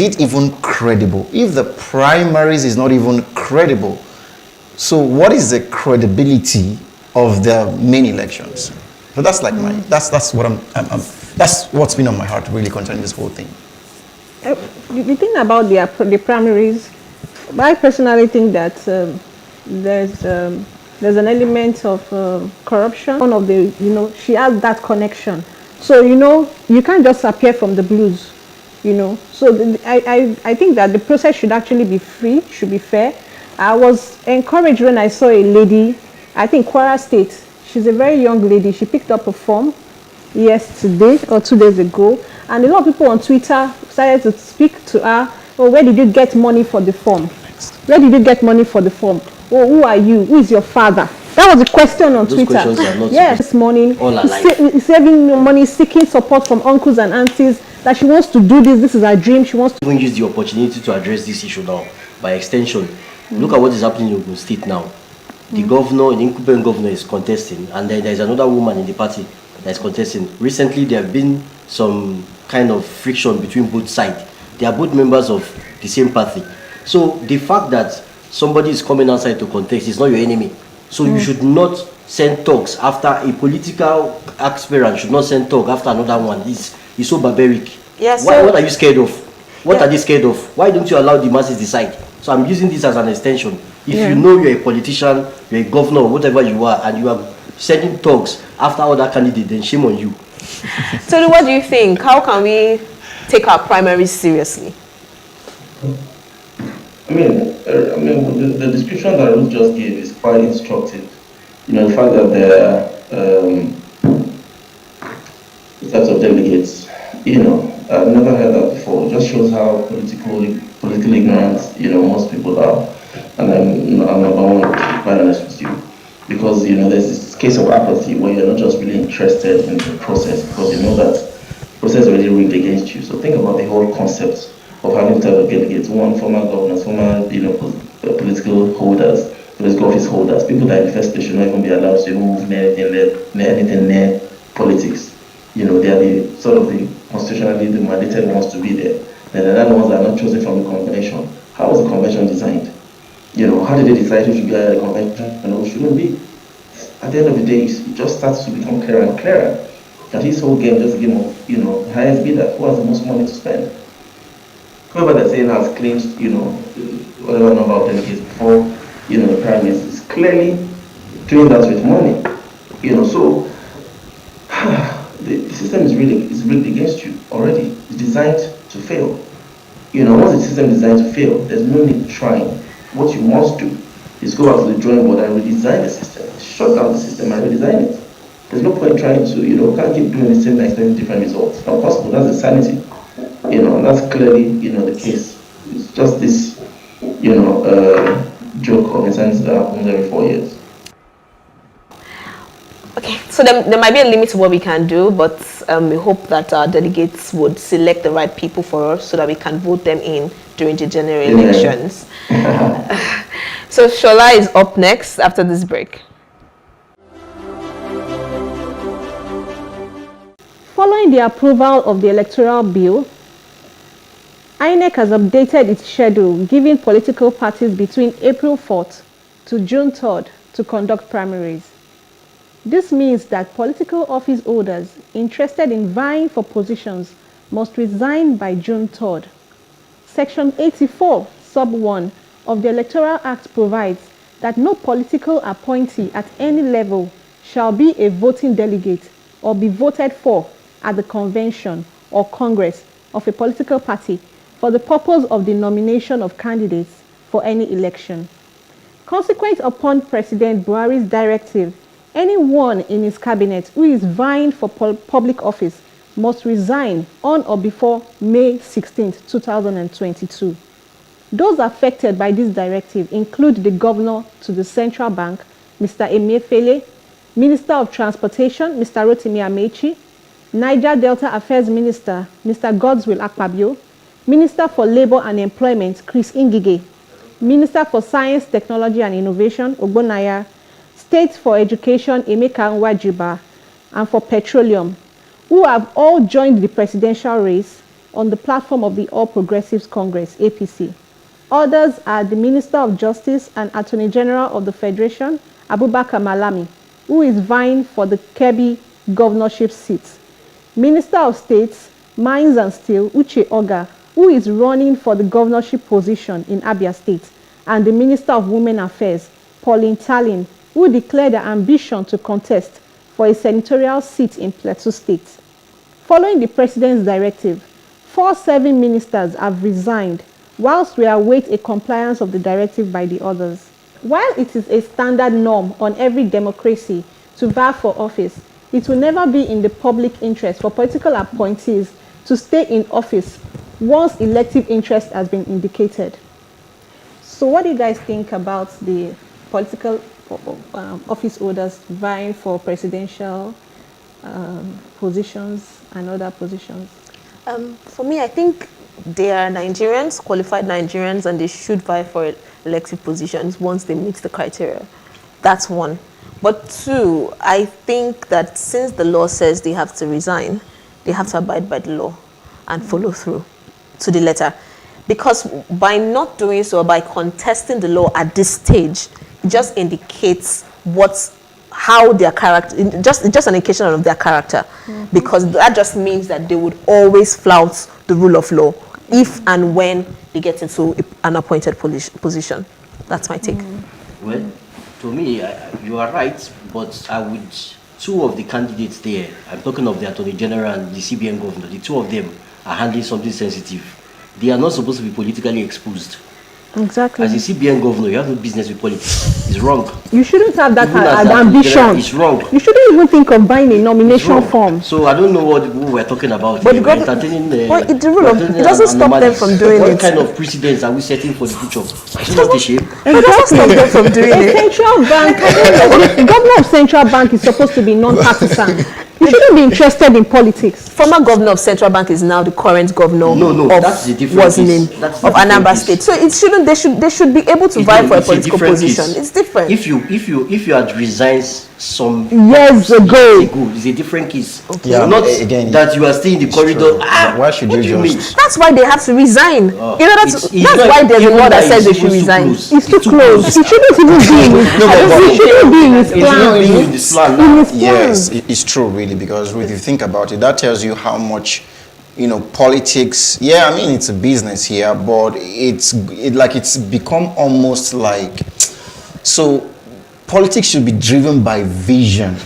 it even credible? If the primaries is not even credible, so what is the credibility of the main elections? So that's like that's what that's what's been on my heart really concerning this whole thing. The thing about the primaries, I personally think that there's an element of corruption. One of the, she has that connection. So, you can't just appear from the blues, So I think that the process should actually be free, should be fair. I was encouraged when I saw a lady, I think Kwara State, she's a very young lady. She picked up a form yesterday or 2 days ago. And a lot of people on Twitter started to speak to her. Oh, where did you get money for the form? Where did you get money for the form? Oh, who are you? Who is your father? That was the question on Twitter. Yes, this morning, saving money, seeking support from uncles and aunties, that she wants to do this. This is her dream. She wants to even use the opportunity to address this issue now. By extension, look at what is happening in Ogun State now. The governor, the incumbent governor, is contesting, and then there is another woman in the party that is contesting. Recently, there have been some kind of friction between both sides. They are both members of the same party. So the fact that somebody is coming outside to contest is not your enemy. So you should not send talks after a political aspirant should not send talk after another one. It's so barbaric. Yes. What are you scared of? What are they scared of? Why don't you allow the masses decide? So I'm using this as an extension. If you know you're a politician, you're a governor, whatever you are, and you are sending talks after other candidates, then shame on you. So what do you think? How can we take our primaries seriously? The description that Ruth just gave is quite instructive. The fact that there are types of delegates, I've never heard that before. It just shows how political ignorant, most people are. And I'm not going to be quite honest with you. Because, there's this case of apathy where you're not just really interested in the process because you know that the process is already rigged against you. So think about the whole concept of having type of delegates, one former governors, former political holders, political office holders, people that in the first place should not even be allowed to even move near anything near politics. They are the sort of the constitutionally the mandated ones to be there. And the other ones that are not chosen from the convention. How was the convention designed? How did they decide who should be at the convention and who shouldn't be? At the end of the day, it just starts to become clearer and clearer. That this whole game is just a game of, highest bidder, who has the most money to spend. Whoever they're saying has claimed, whatever number of delegates before, the primaries is clearly doing that with money. So the system is rigged against you already. It's designed to fail. Once the system is designed to fail, there's no need trying. What you must do is go back to the drawing board and redesign the system. Shut down the system and redesign it. There's no point trying to, can't keep doing the same and expecting different results. It's not possible. That's insanity. And that's clearly, the case. It's just this, joke of insanity that happens every 4 years. Okay, so there might be a limit to what we can do, but we hope that our delegates would select the right people for us so that we can vote them in during the general elections. So Shola is up next after this break. Following the approval of the electoral bill, INEC has updated its schedule, giving political parties between April 4th to June 3rd to conduct primaries. This means that political office holders interested in vying for positions must resign by June 3rd. Section 84, sub 1 of the Electoral Act provides that no political appointee at any level shall be a voting delegate or be voted for at the convention or congress of a political party for the purpose of the nomination of candidates for any election. Consequent upon President Buhari's directive, anyone in his cabinet who is vying for public office must resign on or before May 16, 2022. Those affected by this directive include the governor to the central bank, Mr. Emefiele, Minister of Transportation, Mr. Rotimi Amechi, Niger Delta Affairs Minister, Mr. Godswill Akpabio, Minister for Labour and Employment, Chris Ngige, Minister for Science, Technology and Innovation, Ogbonnaya, State for Education, Emeka Nwajiba, and for Petroleum, who have all joined the presidential race, on the platform of the All Progressives Congress, APC. Others are the Minister of Justice and Attorney General of the Federation, Abubakar Malami, who is vying for the Kebbi governorship seat. Minister of State, Mines and Steel, Uche Oga, who is running for the governorship position in Abia State, and the Minister of Women Affairs, Pauline Tallinn, who declared their ambition to contest for a senatorial seat in Plateau State. Following the President's directive, 4 serving ministers have resigned, whilst we await a compliance of the directive by the others. While it is a standard norm on every democracy to vie for office, it will never be in the public interest for political appointees to stay in office once elective interest has been indicated. So what do you guys think about the political office holders vying for presidential positions and other positions? For me, I think they are Nigerians, qualified Nigerians, and they should vie for elective positions once they meet the criteria. That's one. But 2, I think that since the law says they have to resign, they have to abide by the law and follow through to the letter. Because by not doing so, by contesting the law at this stage, it just indicates how their character, just an indication of their character. Because that just means that they would always flout the rule of law if and when they get into an appointed position. That's my take. Well, to me, you are right, but I would, 2 of the candidates there, I'm talking of the Attorney General and the CBN governor, the 2 of them are handling something sensitive. They are not supposed to be politically exposed. Exactly. As a CBN governor, you have no business with politics. It's wrong. You shouldn't have that Even as as ambition. It's wrong. You shouldn't even think of buying a It's nomination wrong. form. So I don't know what we're talking about. But here. the We're gov- entertaining, Well, it doesn't stop them from doing what it. kind of precedents are we setting for the future? Is it not a shame? It doesn't stop them from doing A it. central bank, the governor of central bank is supposed to be non-partisan. You shouldn't be interested in politics. Former governor of Central Bank is now the current governor No, of that's a different what's the case. name That's of a different Anambra case. State. So it shouldn't. They should be able to vie for a It's political different position. case. It's different. If you had resigned some Years ago. it's a different case. Yeah, Not again, that you are still in the it's corridor. true. Why should what you do just- mean? That's why they have to resign. It's That's not why there's a even law that says they it's should too resign. close. It's too close. It shouldn't even be in his, it shouldn't be in his It's not plan. even in this plan In now. his plan. Yes, it's true, really, because if you think about it, that tells you how much, politics. Yeah, I mean, it's a business here, but it's become almost like, so politics should be driven by vision.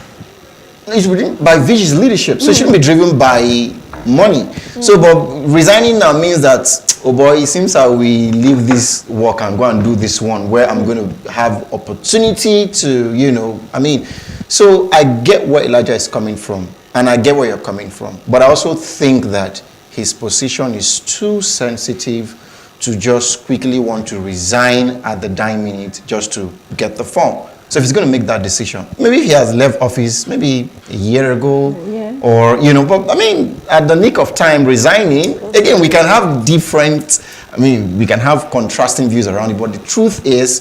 It should be driven by vision, leadership. So it shouldn't be driven by money. So, but resigning now means that, oh boy, it seems that we leave this work and go and do this one where I'm going to have opportunity to, so I get where Elijah is coming from and I get where you're coming from. But I also think that his position is too sensitive to just quickly want to resign at the dying minute just to get the form. So if he's going to make that decision, maybe he has left office maybe a year ago, or, but I mean, at the nick of time resigning, again, we can have we can have contrasting views around it, but the truth is,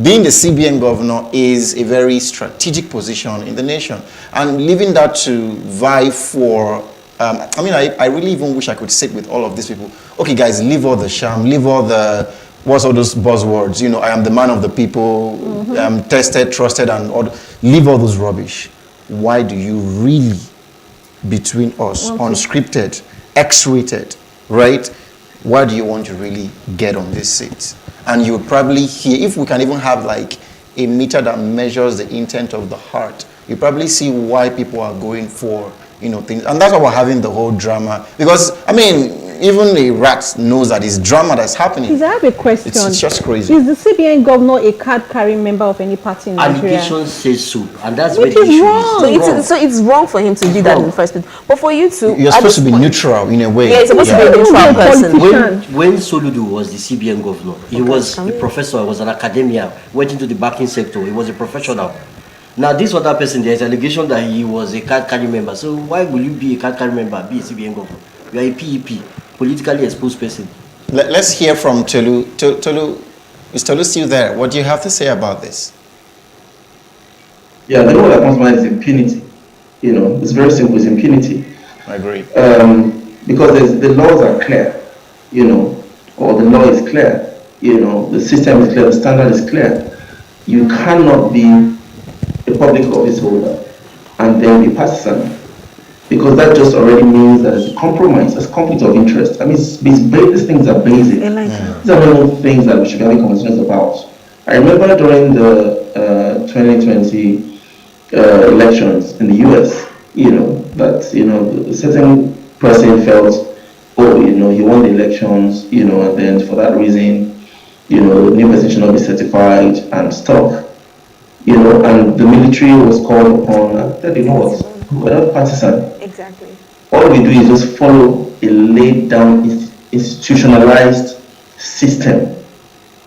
being the CBN governor is a very strategic position in the nation. And leaving that to vie for, I really even wish I could sit with all of these people. Okay, guys, leave all the sham, leave all the, what's all those buzzwords? I am the man of the people, I'm tested, trusted, and all. Leave all those rubbish. Why do you really, between us, unscripted, X-rated, right? Why do you want to really get on this seat? And you would probably hear, if we can even have like a meter that measures the intent of the heart, you probably see why people are going for, things. And that's why we're having the whole drama. Because, even a rat knows that it's drama that's happening. Please, I have a question. It's just crazy. Is the CBN governor a card-carrying member of any party in Nigeria? Allegation says so, and that's Which where the is issue wrong. is. So it's wrong for him to do that in the first place. But for you to, You're supposed to be neutral in a way. Yeah, you're supposed to be a Yeah. neutral person. Politician. When Soludo was the CBN governor, he was a professor, he was an academia, went into the banking sector, he was a professional. Now, this other person, there's allegation that he was a card-carrying member. So why will you be a card-carrying member, be a CBN governor? You are a PEP, politically exposed person. Let's hear from Tolu. Tolu, is Tolu still there? What do you have to say about this? Yeah, the word that comes to mind is impunity. It's very simple, it's impunity. I agree. because the laws are clear, or the law is clear, the system is clear, the standard is clear. You cannot be a public office holder and then be partisan, because that just already means that it's a compromise, it's conflict of interest. I mean, these things are basic. These are not things that we should be having conversations about. I remember during the 2020 elections in the US, that a certain person felt, oh, he won the elections, and then for that reason, the new person should not be certified and stuff. And the military was called upon and said, we're not partisan. Exactly. All we do is just follow a laid down institutionalized system.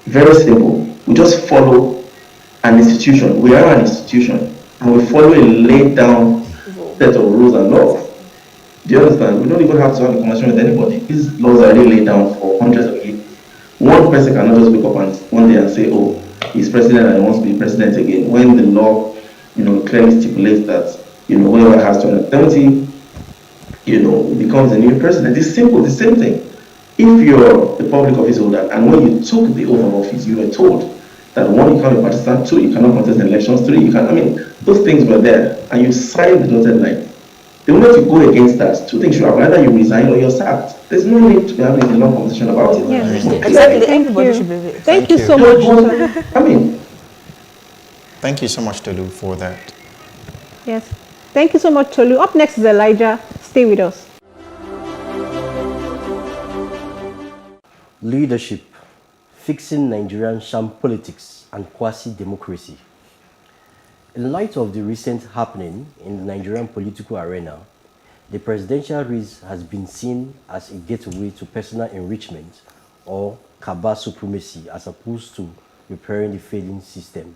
Very simple. We just follow an institution. We are an institution, and we follow a laid down set of rules and laws. Do you understand? We don't even have to have a conversation with anybody. These laws are already laid down for hundreds of years. One person cannot just wake up and one day and say, oh, he's president and he wants to be president again, when the law, clearly stipulates that, whoever has 270, becomes a new president. It's simple, the same thing. If you're a public office holder and when you took the oath of office, you were told that one, you can't be partisan, two, you cannot contest elections, three, those things were there, and you signed the dotted line. The moment you go against that, two things should happen: either you resign or you're sacked. There's no need to be having a long conversation about it. Yeah. Exactly. Everybody should be. Thank you so much. Thank you so much, Tolu, for that. Yes. Thank you so much, Tolu. Up next is Elijah. Stay with us. Leadership, fixing Nigerian sham politics and quasi-democracy. In light of the recent happening in the Nigerian political arena, the presidential race has been seen as a gateway to personal enrichment or cabal supremacy as opposed to repairing the failing system.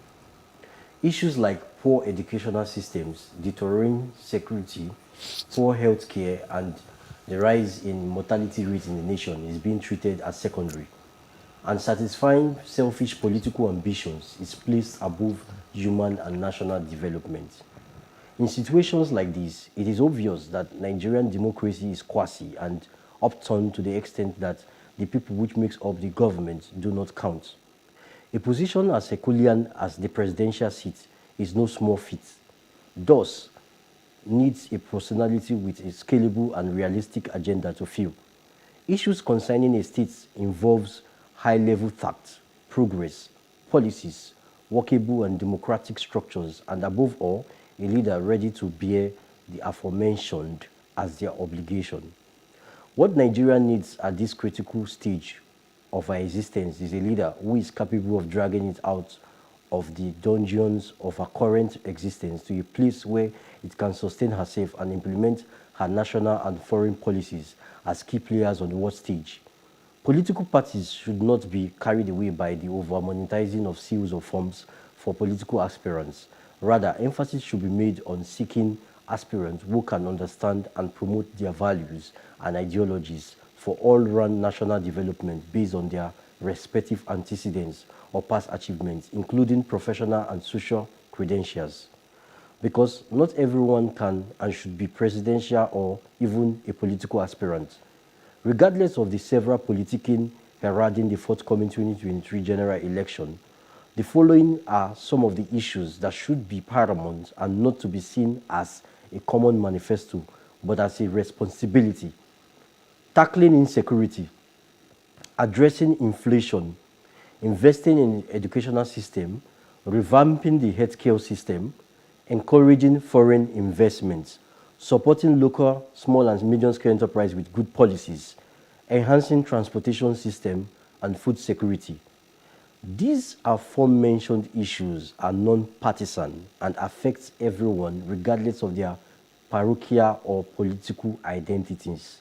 Issues like poor educational systems, deteriorating security, poor health care, and the rise in mortality rate in the nation is being treated as secondary. And satisfying selfish political ambitions is placed above human and national development. In situations like this, it is obvious that Nigerian democracy is quasi and upturned to the extent that the people which makes up the government do not count. A position as Herculean as the presidential seat is no small feat. Thus, needs a personality with a scalable and realistic agenda to fill. Issues concerning a state involves high-level tact, progress, policies, workable and democratic structures, and above all, a leader ready to bear the aforementioned as their obligation. What Nigeria needs at this critical stage of our existence is a leader who is capable of dragging it out of the dungeons of our current existence to a place where it can sustain herself and implement her national and foreign policies as key players on the world stage. Political parties should not be carried away by the over-monetizing of seals of forms for political aspirants. Rather, emphasis should be made on seeking aspirants who can understand and promote their values and ideologies for all-round national development based on their respective antecedents or past achievements, including professional and social credentials. Because not everyone can and should be presidential or even a political aspirant. Regardless of the several politicking heralding the forthcoming 2023 general election, the following are some of the issues that should be paramount and not to be seen as a common manifesto, but as a responsibility. Tackling insecurity, addressing inflation, investing in the educational system, revamping the healthcare system, encouraging foreign investments, supporting local small and medium-scale enterprise with good policies, enhancing transportation system and food security. These aforementioned issues are non-partisan and affect everyone regardless of their parochial or political identities.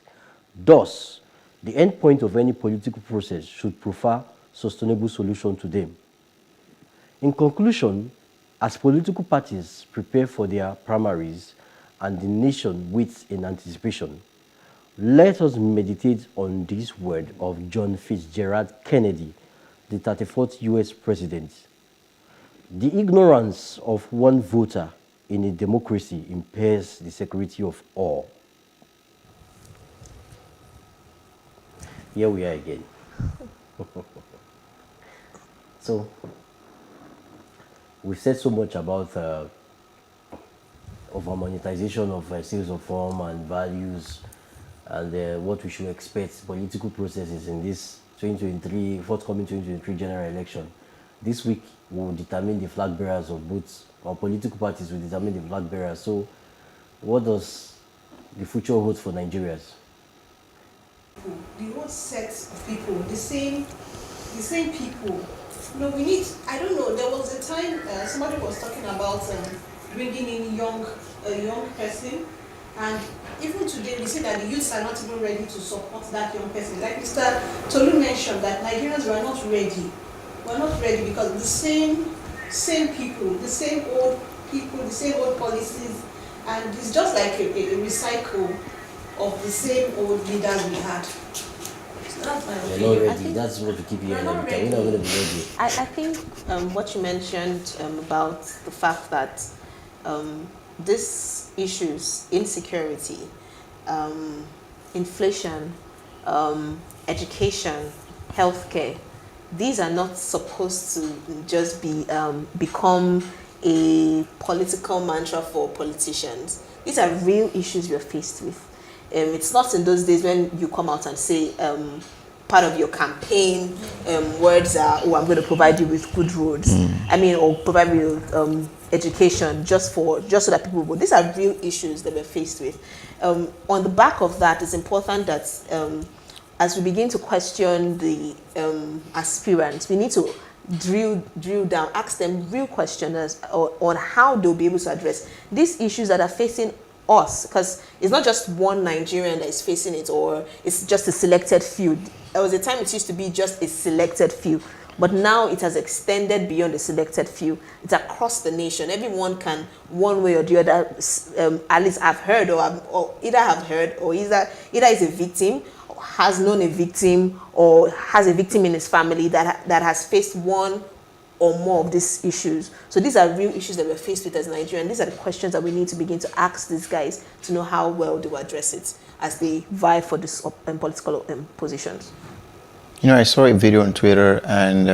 Thus, the end point of any political process should prefer sustainable solution to them. In conclusion, as political parties prepare for their primaries and the nation waits in anticipation, let us meditate on this word of John Fitzgerald Kennedy, the 34th US president. The ignorance of one voter in a democracy impairs the security of all. here we are again. So, we've said so much about of our monetization of sales of form and values, and what we should expect political processes in this 2023 forthcoming 2023 general election. This week will determine the flag bearers of both our political parties. Will determine the flag bearers. So, what does the future hold for Nigerians? The whole set of people, the same people. No, we need. I don't know. There was a time somebody was talking about bringing in a young person, and even today we see that the youths are not even ready to support that young person. Like Mr. Tolu mentioned, that Nigerians were not ready. We're not ready because the same people, the same old people, the same old policies, and it's just like a recycle of the same old leaders we had. So that's my opinion. We're not ready. That's what we keep hearing. We're not going to be ready. I think what you mentioned about the fact that these issues, insecurity, inflation, education, healthcare, these are not supposed to just be become a political mantra for politicians. These are real issues we're faced with. It's not in those days when you come out and say part of your campaign words are, oh, I'm going to provide you with good roads. I mean, or provide you with education just so that people will. These are real issues that we're faced with. On the back of that, it's important that as we begin to question the aspirants, we need to drill down, ask them real questions on how they'll be able to address these issues that are facing us, because it's not just one Nigerian that is facing it, or it's just a selected few. There was a time it used to be just a selected few, but now it has extended beyond the selected few. It's across the nation. Everyone can, one way or the other, at least have heard or either have heard or either is a victim, or has known a victim, or has a victim in his family that has faced one or more of these issues. So these are real issues that we're faced with as Nigerians. These are the questions that we need to begin to ask these guys to know how well they will address it as they vie for these political positions. You know, I saw a video on Twitter, and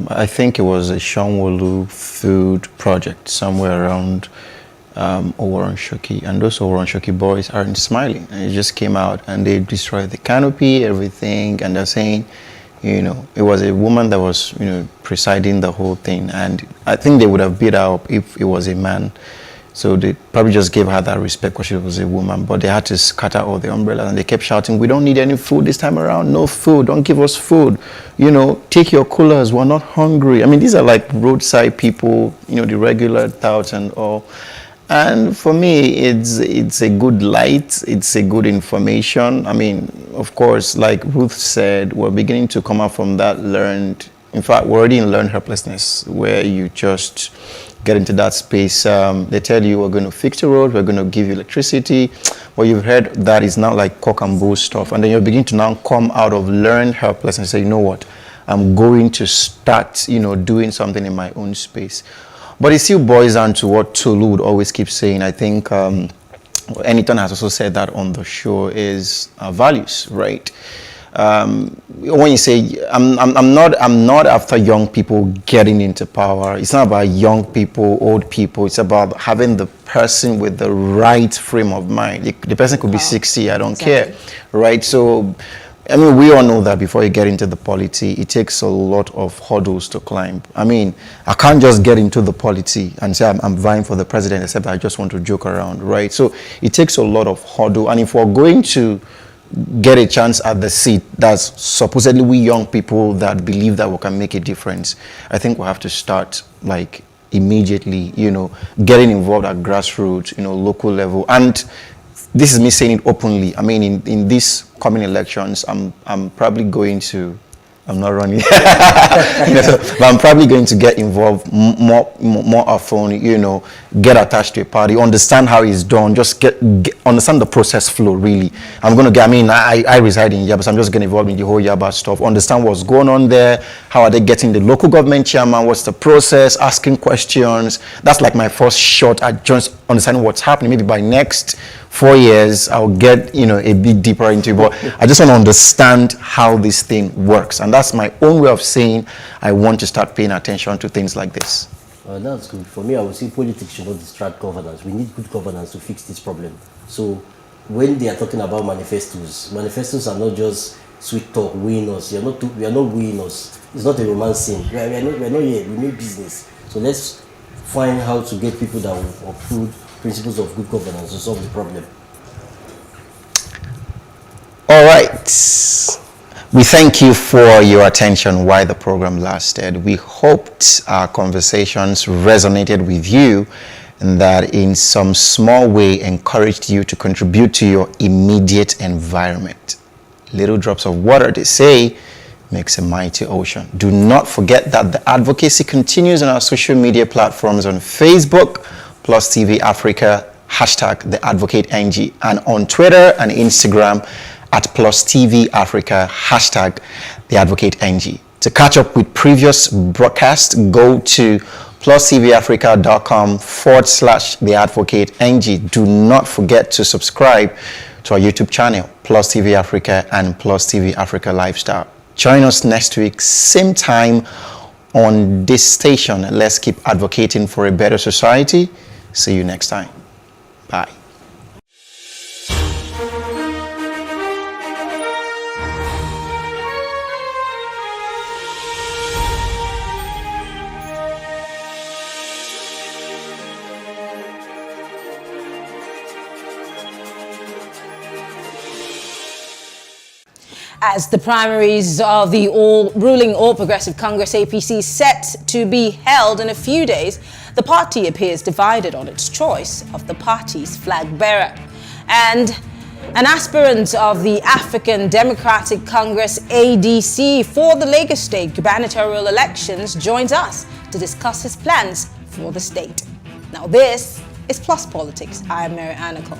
I think it was a Shonwolu food project somewhere around Oworonshoki, and those Oworonshoki boys aren't smiling. And it just came out, and they destroyed the canopy, everything, and they're saying, you know, it was a woman that was, you know, presiding the whole thing, and I think they would have beat her up if it was a man. So they probably just gave her that respect because she was a woman, but they had to scatter all the umbrellas, and they kept shouting, "We don't need any food this time around. No food. Don't give us food. You know, take your coolers. We're not hungry." I mean, these are like roadside people, you know, the regular touts and all. And for me, it's a good light. It's a good information. I mean, of course, like Ruth said, we're beginning to come out from that learned. In fact, we're already in learned helplessness, where you just get into that space. They tell you, we're going to fix the road, we're going to give you electricity. Well, you've heard that is now like cock and bull stuff. And then you're beginning to now come out of learned helplessness and say, you know what, I'm going to start, you know, doing something in my own space. But it still boils down to what Tolu would always keep saying. I think Eniton has also said that on the show, is values, right? When you say I'm not after young people getting into power. It's not about young people, old people. It's about having the person with the right frame of mind. The person could be 60, I don't care, right? So, I mean, we all know that before you get into the polity, it takes a lot of hurdles to climb. I mean, I can't just get into the polity and say I'm vying for the president, except I just want to joke around, right? So it takes a lot of hurdle. And if we're going to get a chance at the seat, that's supposedly we young people that believe that we can make a difference, I think we'll have to start like immediately, you know, getting involved at grassroots, you know, local level. And this is me saying it openly. I mean, in these coming elections, I'm probably going to, I'm not running, but I'm probably going to get involved more often, you know, get attached to a party, understand how it's done, just understand the process flow, really. I'm going to get, I mean, I reside in Yaba, so I'm just getting involved in the whole Yaba stuff, understand what's going on there, how are they getting the local government chairman, what's the process, asking questions. That's like my first shot at just understanding what's happening. Maybe by next 4 years, I'll get, a bit deeper into it. But I just want to understand how this thing works. And that's my own way of saying I want to start paying attention to things like this. That's good. For me, I would say politics should not distract governance. We need good governance to fix this problem. So when they are talking about manifestos are not just sweet talk, weighing us. We are not weighing us. It's not a romance scene. We are not here. We make business. So let's find how to get people that will uphold principles of good governance to solve the problem. All right. We thank you for your attention while the program lasted. We hoped our conversations resonated with you and that in some small way encouraged you to contribute to your immediate environment. Little drops of water, they say, makes a mighty ocean. Do not forget that the advocacy continues on our social media platforms on Facebook, Plus TV Africa, hashtag The Advocate NG, and on Twitter and Instagram at Plus TV Africa, hashtag The Advocate NG. To catch up with previous broadcasts, go to plustvafrica.com/The Advocate NG. Do not forget to subscribe to our YouTube channel, Plus TV Africa and Plus TV Africa Lifestyle. Join us next week, same time on this station. Let's keep advocating for a better society. See you next time. Bye. As the primaries of the ruling All Progressive Congress APC set to be held in a few days, the party appears divided on its choice of the party's flag bearer. And an aspirant of the African Democratic Congress ADC for the Lagos State gubernatorial elections joins us to discuss his plans for the state. Now this is Plus Politics. I am Mary Anacon.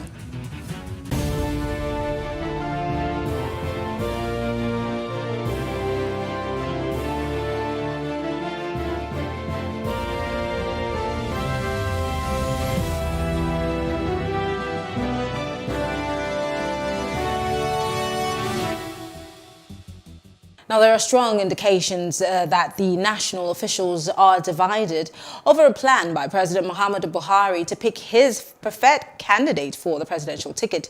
Now, there are strong indications that the national officials are divided over a plan by President Muhammadu Buhari to pick his preferred candidate for the presidential ticket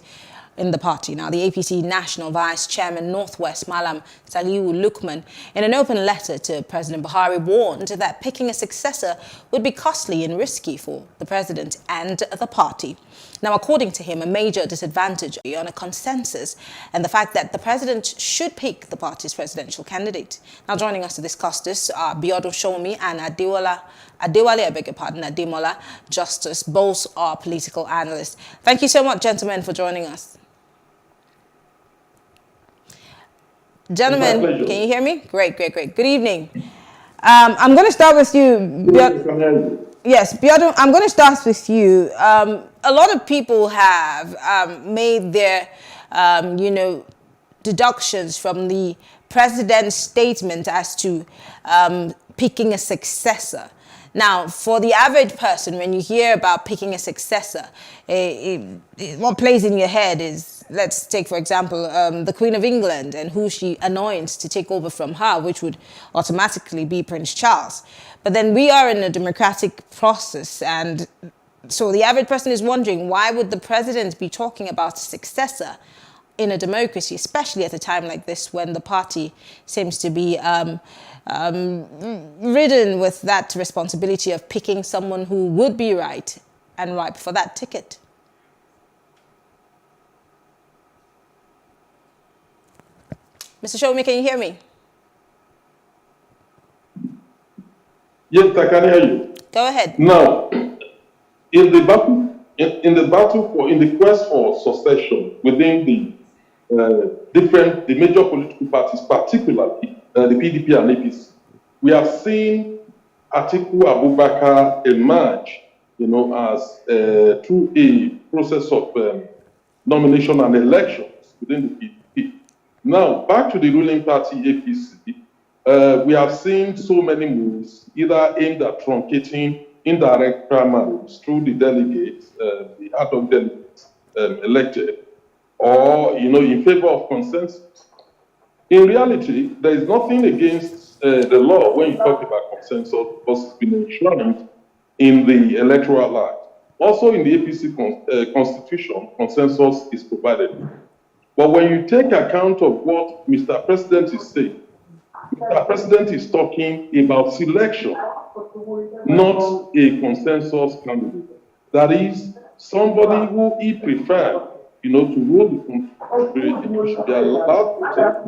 in the party. Now, the APC National Vice Chairman Northwest, Malam Saliu Lukman, in an open letter to President Buhari, warned that picking a successor would be costly and risky for the president and the party. Now, according to him, a major disadvantage on a consensus and the fact that the president should pick the party's presidential candidate. Now, joining us to discuss this are Biodun Shomi and Adewale, I beg your pardon, Ademola Justice. Both are political analysts. Thank you so much, gentlemen, for joining us. Gentlemen, can you hear me? Great. Good evening. I'm going to start with you. Yes, Biodun, I'm going to start with you. A lot of people have made their, deductions from the president's statement as to picking a successor. Now, for the average person, when you hear about picking a successor, what plays in your head is, let's take, for example, the Queen of England and who she anoints to take over from her, which would automatically be Prince Charles. But then we are in a democratic process, and so the average person is wondering, why would the president be talking about a successor in a democracy, especially at a time like this when the party seems to be ridden with that responsibility of picking someone who would be right and ripe for that ticket? Mr. Shomi, can you hear me? Yes, I can hear you. Go ahead. Now, in the quest for succession within the major political parties, particularly the PDP and APC, we have seen Atiku Abubakar emerge, as through a process of nomination and elections within the PDP. Now, back to the ruling party APC, we have seen so many moves, either aimed at truncating indirect primaries through the delegates, the ad hoc delegates elected, or in favor of consensus. In reality, there is nothing against the law when you talk about consensus, because it's been enshrined in the Electoral Act. Also in the APC constitution, consensus is provided. But when you take account of what Mr. President is saying, Mr. President is talking about selection, not a consensus candidate. That is, somebody who he preferred, to rule the country, should be allowed to take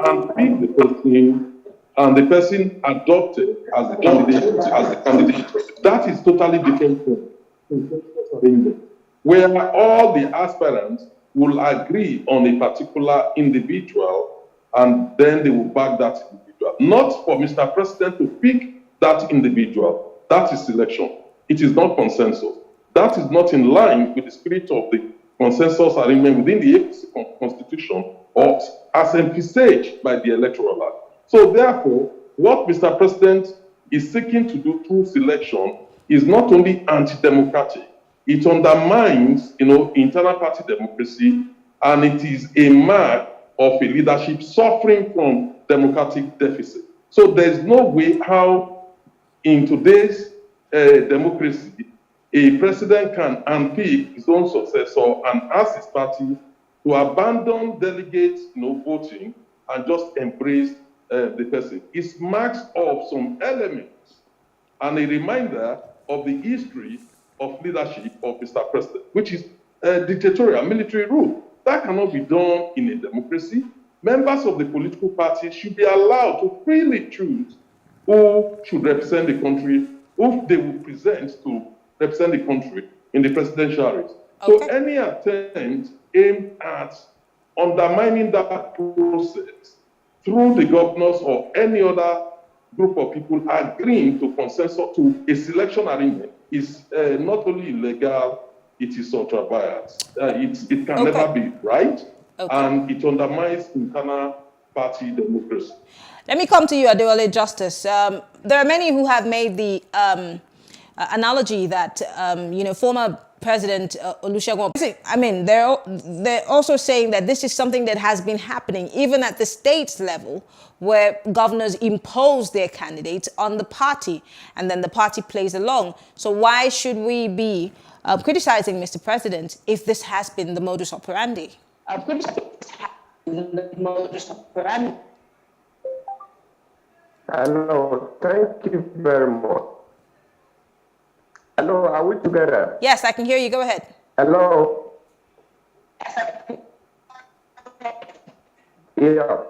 and pick the person, and the person adopted as the candidate. That is totally different from consensus arrangement, where all the aspirants will agree on a particular individual, and then they will back that individual. Not for Mr. President to pick that individual. That is selection. It is not consensus. That is not in line with the spirit of the consensus arrangement within the APC constitution, or as envisaged by the Electoral Act. So therefore, what Mr. President is seeking to do through selection is not only anti-democratic, it undermines, internal party democracy, and it is a mark of a leadership suffering from democratic deficit. So there's no way how, in today's democracy, a president can unpick his own successor and ask his party to abandon delegate voting and just embrace the person. It marks of some elements and a reminder of the history of leadership of Mr. President, which is dictatorial military rule. That cannot be done in a democracy. Members of the political party should be allowed to freely choose who should represent the country, who they will present to represent the country in the presidential race. Okay. So any attempt aimed at undermining that process through the governors or any other group of people agreeing to consensus to a selection arrangement is not only illegal, it is ultra-biased. It can never be right, and it undermines internal party democracy. Let me come to you, Adewale Justice. There are many who have made the analogy that, former President Olusegun, I mean, they're also saying that this is something that has been happening even at the state level, where governors impose their candidates on the party, and then the party plays along. So why should we be criticizing Mr. President if this has been the modus operandi? Hello, thank you very much. Hello, are we together? Yes, I can hear you. Go ahead. Hello. Yeah.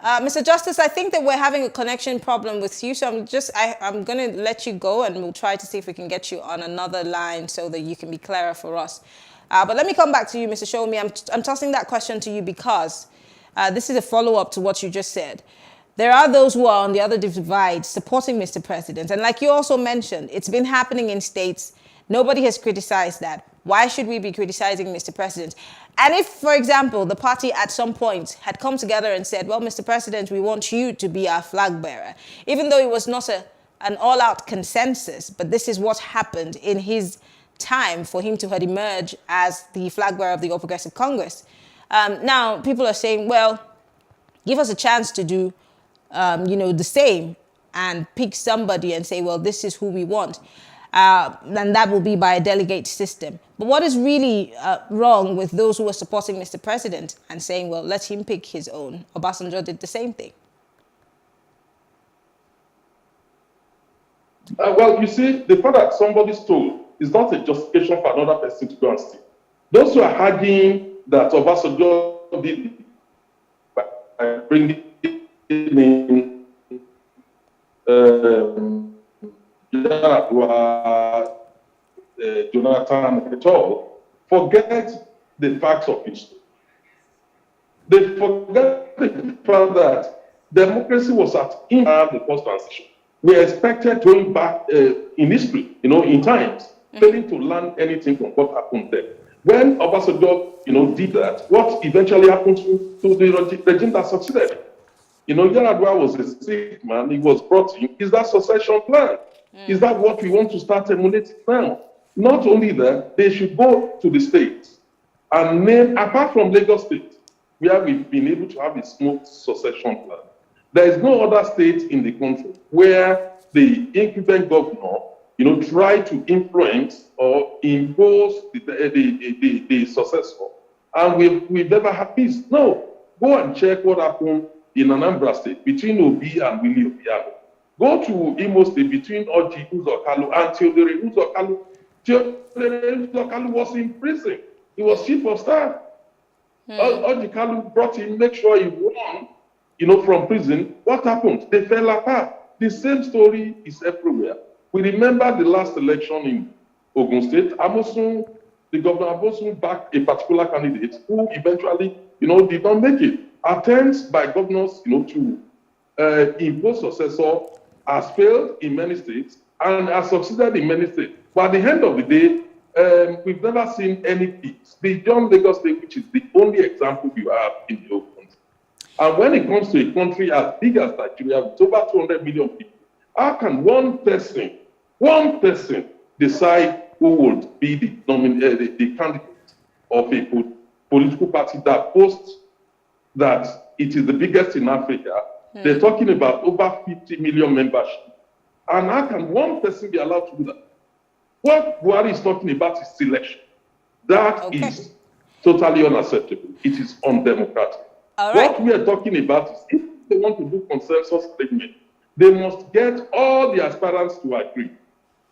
Mr. Justice, I think that we're having a connection problem with you, so I'm going to let you go, and we'll try to see if we can get you on another line so that you can be clearer for us. But let me come back to you, Mr. Shomi. I'm tossing that question to you because this is a follow-up to what you just said. There are those who are on the other divide supporting Mr. President. And like you also mentioned, it's been happening in states. Nobody has criticized that. Why should we be criticizing Mr. President? And if, for example, the party at some point had come together and said, well, Mr. President, we want you to be our flag bearer, even though it was not an all-out consensus, but this is what happened in his time for him to have emerged as the flag bearer of the All Progressive Congress. Now, people are saying, well, give us a chance to do the same and pick somebody and say, well, this is who we want. And that will be by a delegate system. But what is really wrong with those who are supporting Mr. President and saying, well, let him pick his own? Obasanjo did the same thing. Well, you see, the fact that somebody stole is not a justification for another person to go and steal. Those who are arguing that Obasanjo did by bringing in Jonathan et al. Forget the facts of history. They forget the fact that democracy was at the first transition. We are expected going back in history, in times, failing to learn anything from what happened there. When Obasanjo, did that, what eventually happened to the regime that succeeded? Yar'Adua was a sick man. He was brought in. Is that succession plan? Is that what we want to start emulating now? Not only that, they should go to the states and name, apart from Lagos State, where we've been able to have a smooth succession plan, there is no other state in the country where the incumbent governor, try to influence or impose the successor. And we've never had peace. No, go and check what happened in Anambra State between Obi and Willie Obiano. Go to Imo State between Oji Uzokalu and Theodore Uzokalu. Theodore Uzokalu was in prison. He was chief of staff. Oji Kalu brought him, make sure he won, from prison. What happened? They fell apart. The same story is everywhere. We remember the last election in Ogun State. The governor Amosun backed a particular candidate who eventually, did not make it. Attempts by governors, to impose successor has failed in many states and has succeeded in many states. But at the end of the day, we've never seen any peace. The John Lagos State, which is the only example you have in the whole country. And when it comes to a country as big as Nigeria, with over 200 million people, how can one person decide who would be the candidate of a political party that boasts that it is the biggest in Africa? They're talking about over 50 million membership. And how can one person be allowed to do that? What Buhari is talking about is selection. That is totally unacceptable. It is undemocratic. What we are talking about is if they want to do consensus statement, they must get all the aspirants to agree.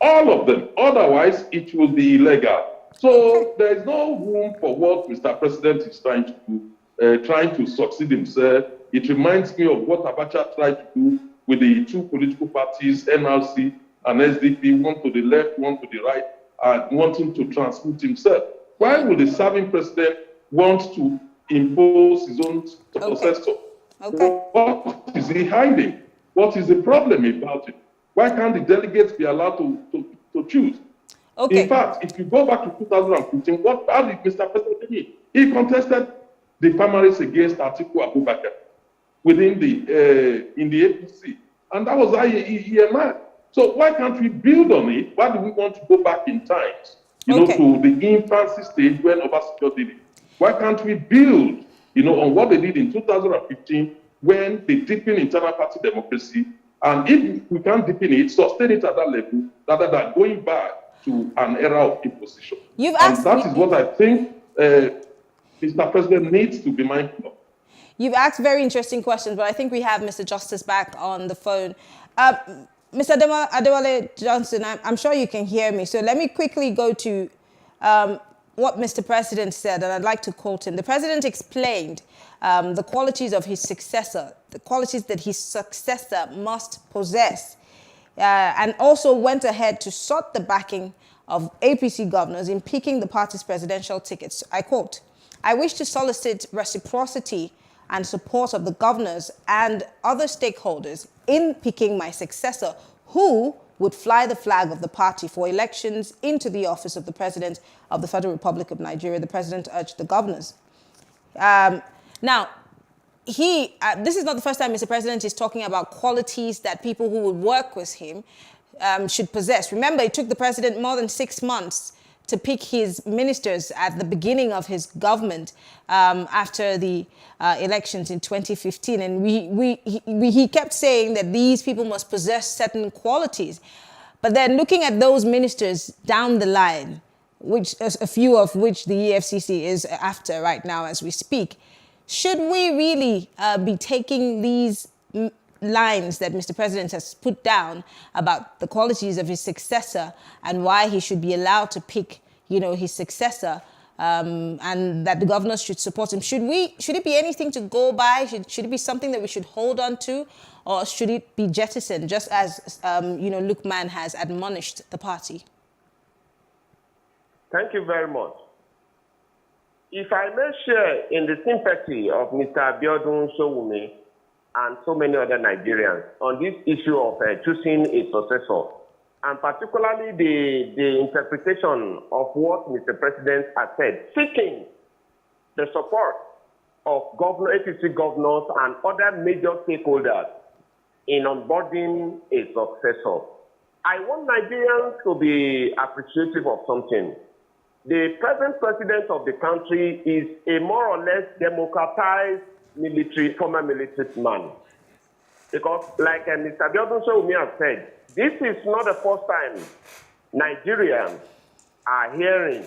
All of them. Otherwise, it will be illegal. So there is no room for what Mr. President is trying to do, trying to succeed himself. It reminds me of what Abacha tried to do with the two political parties, NRC and SDP, one to the left, one to the right, and wanting to transmute himself. Why would the serving president want to impose his own successor? What is he hiding? What is the problem about it? Why can't the delegates be allowed to choose? In fact, if you go back to 2015, how did Mr. President do it? He contested the primaries against Atiku Abubakar within in the APC. And that was how he emerged. So why can't we build on it? Why do we want to go back in time, to the infancy stage when Obasanjo did it? Why can't we build, on what they did in 2015 when they deepened internal party democracy? And if we can't deepen it, sustain it at that level, rather than going back to an era of imposition. And that is what I think Mr. President needs to be mindful of. You've asked very interesting questions, but I think we have Mr. Justice back on the phone. Mr. Adewale Johnson, I'm sure you can hear me. So let me quickly go to what Mr. President said, and I'd like to quote him. The President explained the qualities of his successor, the qualities that his successor must possess, and also went ahead to sought the backing of APC governors in picking the party's presidential tickets. I quote, "I wish to solicit reciprocity and support of the governors and other stakeholders in picking my successor, who would fly the flag of the party for elections into the office of the President of the Federal Republic of Nigeria," the President urged the governors. Now, this is not the first time Mr. President is talking about qualities that people who would work with him should possess. Remember, it took the President more than 6 months to pick his ministers at the beginning of his government after the elections in 2015. And he kept saying that these people must possess certain qualities. But then looking at those ministers down the line, which a few of which the EFCC is after right now as we speak, should we really be taking these lines that Mr. President has put down about the qualities of his successor and why he should be allowed to pick, his successor, and that the governors should support him? Should it be anything to go by? Should it be something that we should hold on to, or should it be jettisoned, just as Lukman has admonished the party? Thank you very much. If I may share in the sympathy of Mr. Abiodun Sowunmi and so many other Nigerians on this issue of choosing a successor, and particularly the interpretation of what Mr. President has said, seeking the support of APC governors and other major stakeholders in onboarding a successor. I want Nigerians to be appreciative of something. The present president of the country is a more or less democratized former military man. Because like Mr. Biodun Shoumi has said, this is not the first time Nigerians are hearing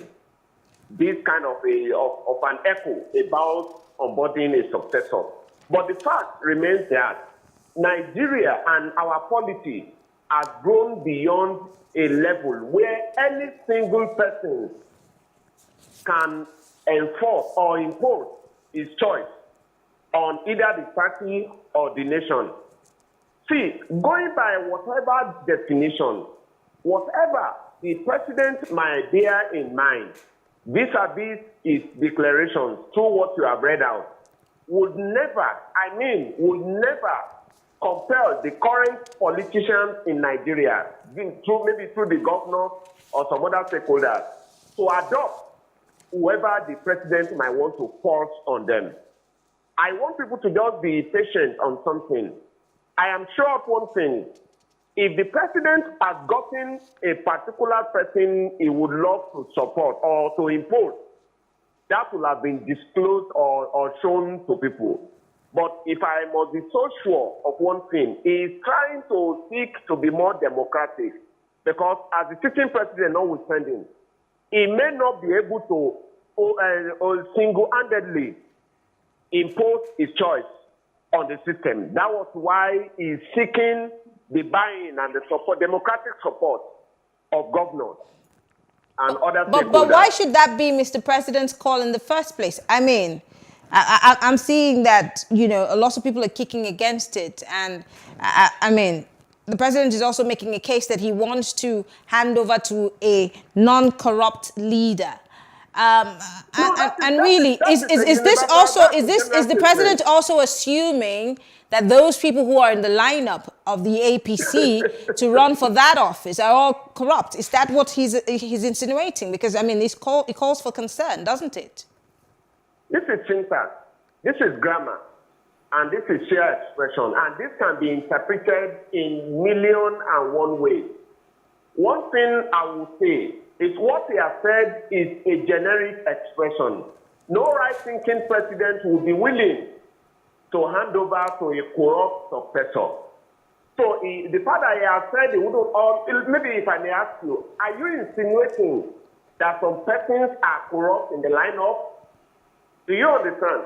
this kind of an echo about onboarding a successor. But the fact remains that Nigeria and our polity has grown beyond a level where any single person can enforce or impose his choice on either the party or the nation. See, going by whatever definition, whatever the president might bear in mind, vis-a-vis his declarations through what you have read out, would never compel the current politicians in Nigeria, maybe through the governor or some other stakeholders, to adopt whoever the president might want to force on them. I want people to just be patient on something. I am sure of one thing. If the president has gotten a particular person he would love to support or to impose, that will have been disclosed or shown to people. But if I must be so sure of one thing, he is trying to seek to be more democratic, because as the sitting president notwithstanding, he may not be able to single-handedly impose his choice on the system. That was why he's seeking the buy-in and the support, democratic support of governors and other stakeholders. But why should that be Mr. President's call in the first place? I mean, I'm seeing that, you know, a lot of people are kicking against it. And I mean, the president is also making a case that he wants to hand over to a non-corrupt leader. And really, is the president also assuming that those people who are in the lineup of the APC to run for that office are all corrupt? Is that what he's insinuating? Because I mean, it calls for concern, doesn't it? This is syntax, this is grammar, and this is sheer expression, and this can be interpreted in million and one ways. One thing I will say is what he has said is a generic expression. No right-thinking president will be willing to hand over to a corrupt successor. So the fact that he has said he wouldn't, or maybe if I may ask you, are you insinuating that some persons are corrupt in the lineup? Do you understand?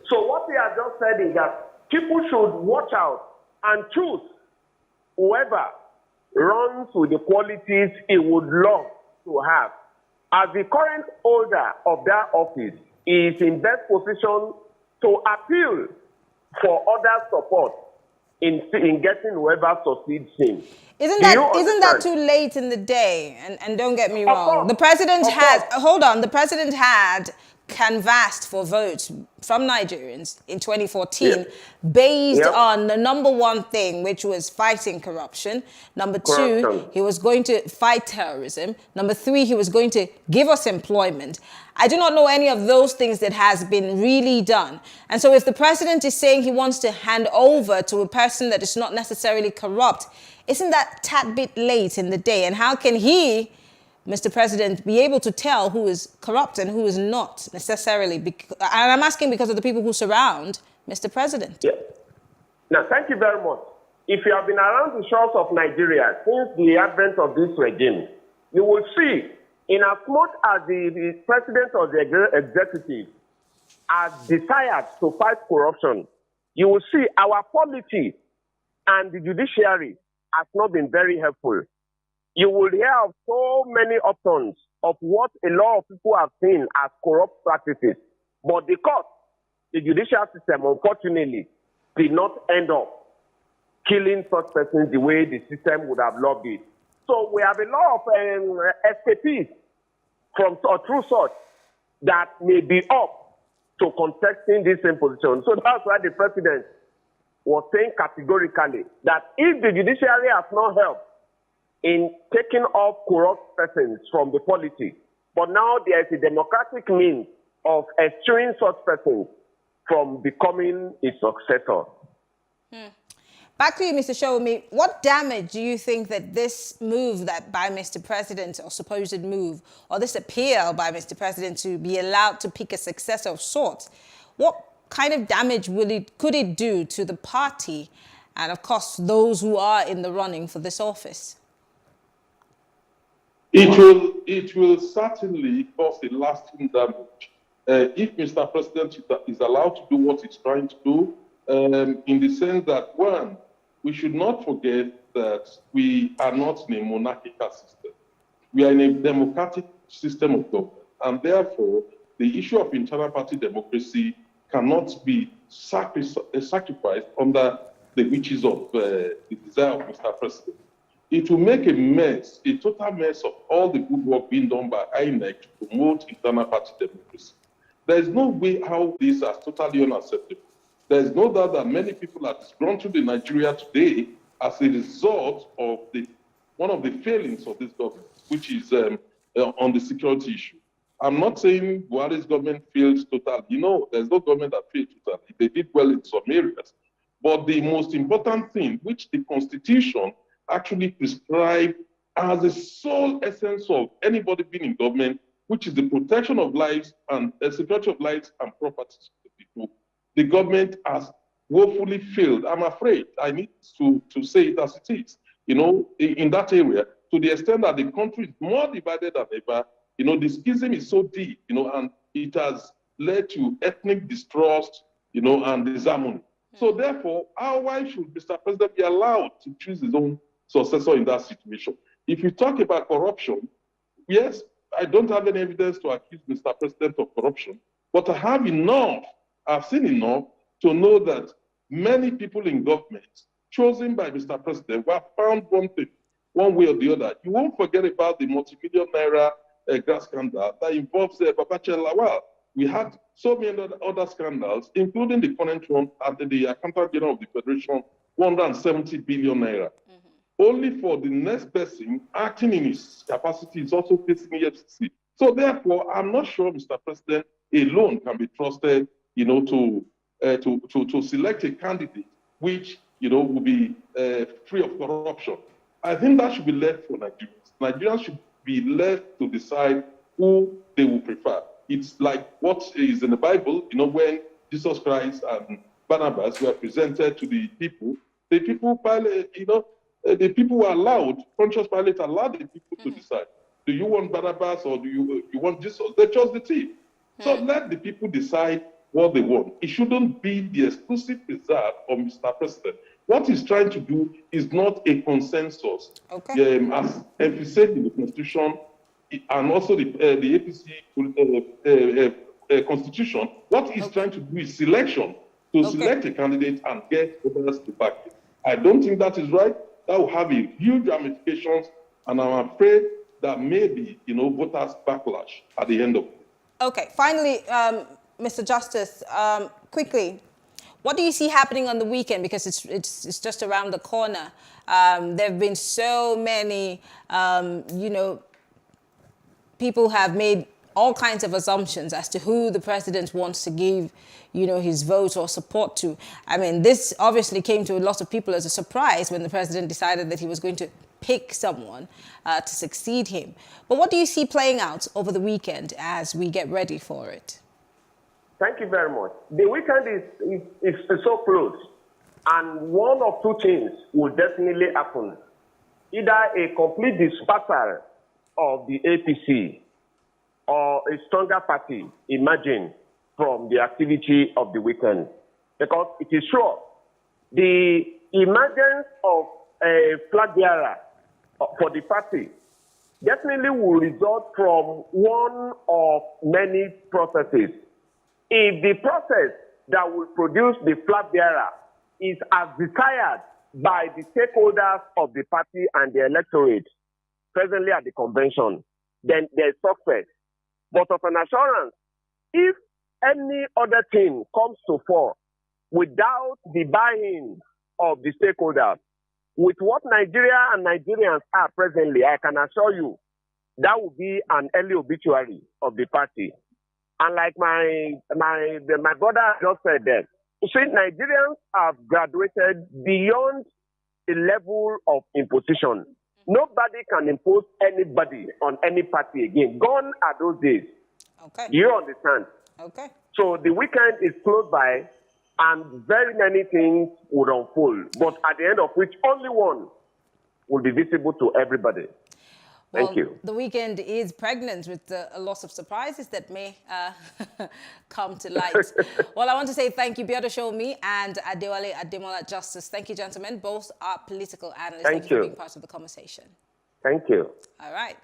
So what he has just said is that people should watch out and choose whoever runs with the qualities he would love to have. As the current holder of that office, he is in best position to appeal for other support in getting whoever succeeds him. Isn't that too late in the day? And don't get me wrong. The president had canvassed for votes from Nigerians in 2014 based on the number one thing, which was fighting corruption. Number two, he was going to fight terrorism. Number three, he was going to give us employment. I do not know any of those things that has been really done. And so if the president is saying he wants to hand over to a person that is not necessarily corrupt, isn't that a tad bit late in the day? And how can he, Mr. President, be able to tell who is corrupt and who is not necessarily? And I'm asking because of the people who surround Mr. President. Yeah. Now, thank you very much. If you have been around the shores of Nigeria since the advent of this regime, you will see, in as much as the president of the executive has desired to fight corruption, you will see our polity and the judiciary has not been very helpful. You will hear of so many options of what a lot of people have seen as corrupt practices. But the court, the judicial system, unfortunately, did not end up killing such persons the way the system would have loved it. So we have a lot of escapees from through such that may be up to contesting this same position. So that's why the president was saying categorically that if the judiciary has not helped in taking off corrupt persons from the polity, but now there is a democratic means of eschewing such persons from becoming a successor. Back to you, Mr. Showmi. What damage do you think that this move that by Mr. President, or supposed move, or this appeal by Mr. President to be allowed to pick a successor of sorts, what kind of damage could it do to the party and, of course, those who are in the running for this office? It will certainly cause a lasting damage. If Mr. President is allowed to do what he's trying to do, in the sense that, one, we should not forget that we are not in a monarchical system. We are in a democratic system of government, and therefore the issue of internal party democracy cannot be sacrificed under the wishes of the desire of Mr. President. It will make a mess, a total mess of all the good work being done by INEC to promote internal party democracy. There is no way how this is totally unacceptable. There is no doubt that many people are disgruntled in Nigeria today as a result of one of the failings of this government, which is on the security issue. I'm not saying Buhari's government failed totally. You know, there's no government that failed totally. They did well in some areas. But the most important thing, which the Constitution actually prescribed as the sole essence of anybody being in government, which is the protection of lives and security of lives and properties of the people, the government has woefully failed. I'm afraid I need to say it as it is, you know, in that area, to the extent that the country is more divided than ever. You know, the schism is so deep, you know, and it has led to ethnic distrust, you know, and disharmony. So therefore, why should Mr. President be allowed to choose his own successor in that situation? If you talk about corruption, yes, I don't have any evidence to accuse Mr. President of corruption, but I have enough, I've seen enough to know that many people in government chosen by Mr. President were found wanting one way or the other. You won't forget about the multi-million naira gas scandal that involves Babache Lawal. We had so many other scandals, including the current one at the Accountant General of the Federation, 170 billion naira. Only for the next person acting in his capacity is also facing EFCC. So therefore, I'm not sure Mr. President alone can be trusted, you know, to select a candidate which, you know, will be free of corruption. I think that should be left for Nigerians. Nigerians should be left to decide who they will prefer. It's like what is in the Bible, you know, when Jesus Christ and Barnabas were presented to the people Pilate, you know, the people were allowed, Pontius Pilate allowed the people to decide. Do you want Barnabas or do you want Jesus? They chose the thief. So let the people decide what they want. It shouldn't be the exclusive reserve of Mr. President. What he's trying to do is not a consensus. Okay. As emphasized in the Constitution and also the APC Constitution, what he's trying to do is selection, to select a candidate and get others to back it. I don't think that is right. That will have a huge ramifications, and I'm afraid that maybe, you know, voters backlash at the end of it. Okay, finally, Mr. Justice, quickly, what do you see happening on the weekend? Because it's just around the corner. There have been so many, you know, people have made all kinds of assumptions as to who the president wants to give, you know, his vote or support to. I mean, this obviously came to a lot of people as a surprise when the president decided that he was going to pick someone to succeed him. But what do you see playing out over the weekend as we get ready for it? Thank you very much. The weekend is so close, and one of two things will definitely happen. Either a complete dispersal of the APC or a stronger party emerging from the activity of the weekend. Because it is sure the emergence of a flag bearer for the party definitely will result from one of many processes. If the process that will produce the flag bearer is as desired by the stakeholders of the party and the electorate presently at the convention, then there's success. But of an assurance, if any other thing comes to fore without the buy-in of the stakeholders, with what Nigeria and Nigerians are presently, I can assure you that will be an early obituary of the party. And like my brother just said that, see, Nigerians have graduated beyond the level of imposition. Nobody can impose anybody on any party again. Gone are those days. Okay. You understand? Okay. So the weekend is close by, and very many things would unfold. But at the end of which, only one will be visible to everybody. Thank you. The weekend is pregnant with a lot of surprises that may come to light. Well, I want to say thank you, Biodo Shomi and Adewale Ademola Justice. Thank you, gentlemen. Both are political analysts. Thank you for being part of the conversation. Thank you. All right.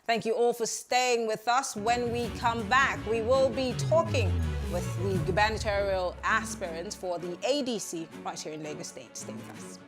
Thank you all for staying with us. When we come back, we will be talking with the gubernatorial aspirant for the ADC right here in Lagos State. Stay with us.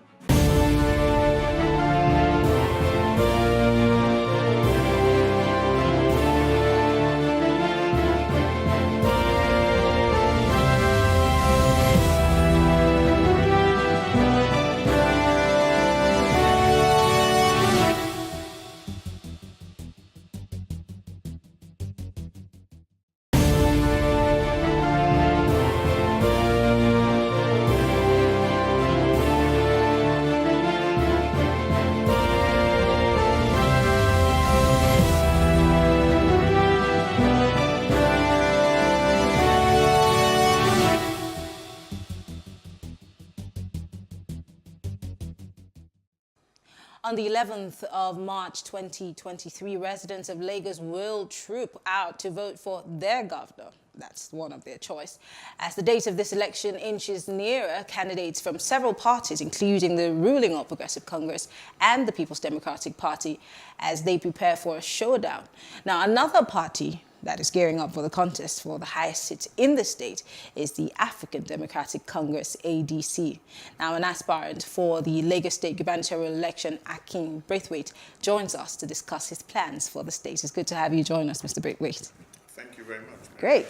On the 11th of March 2023, residents of Lagos will troop out to vote for their governor. That's one of their choice. As the date of this election inches nearer, candidates from several parties, including the ruling All Progressive Congress and the People's Democratic Party, as they prepare for a showdown. Now, another party that is gearing up for the contest for the highest seat in the state is the African Democratic Congress, ADC. Now, an aspirant for the Lagos State gubernatorial election, Akin Braithwaite, joins us to discuss his plans for the state. It's good to have you join us, Mr. Braithwaite. Thank you very much. Great.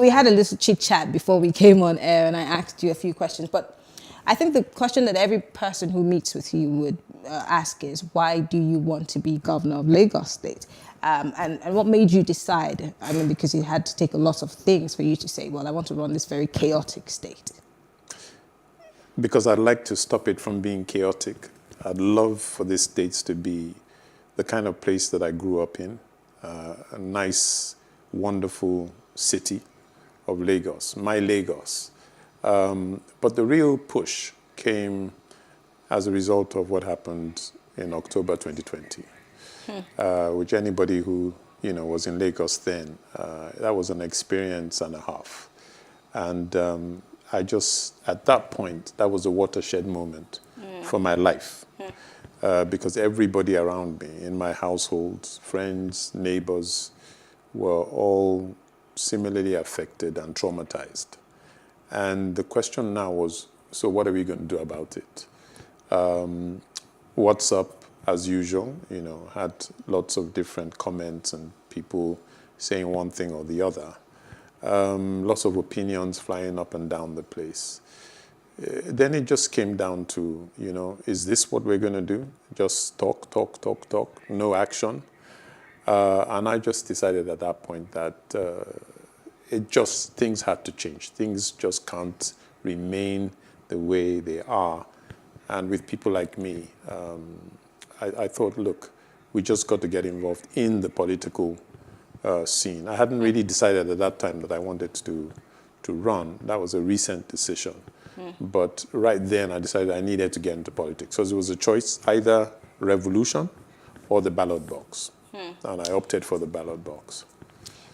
We had a little chit-chat before we came on air, and I asked you a few questions, but I think the question that every person who meets with you would ask is, why do you want to be governor of Lagos State? And what made you decide? I mean, because it had to take a lot of things for you to say, well, I want to run this very chaotic state. Because I'd like to stop it from being chaotic. I'd love for this state to be the kind of place that I grew up in, a nice, wonderful city of Lagos, my Lagos. But the real push came as a result of what happened in October 2020. Which anybody who was in Lagos then, that was an experience and a half. And I just, at that point, that was a watershed moment for my life. Because everybody around me, in my household, friends, neighbors, were all similarly affected and traumatized. And the question now was, so what are we going to do about it? What's up? As usual, had lots of different comments and people saying one thing or the other. Lots of opinions flying up and down the place. Then it just came down to, is this what we're going to do? Just talk, no action. And I just decided at that point that things had to change. Things just can't remain the way they are. And with people like me, I thought, look, we just got to get involved in the political scene. I hadn't really decided at that time that I wanted to run. That was a recent decision. But right then, I decided I needed to get into politics. So it was a choice, either revolution or the ballot box. And I opted for the ballot box.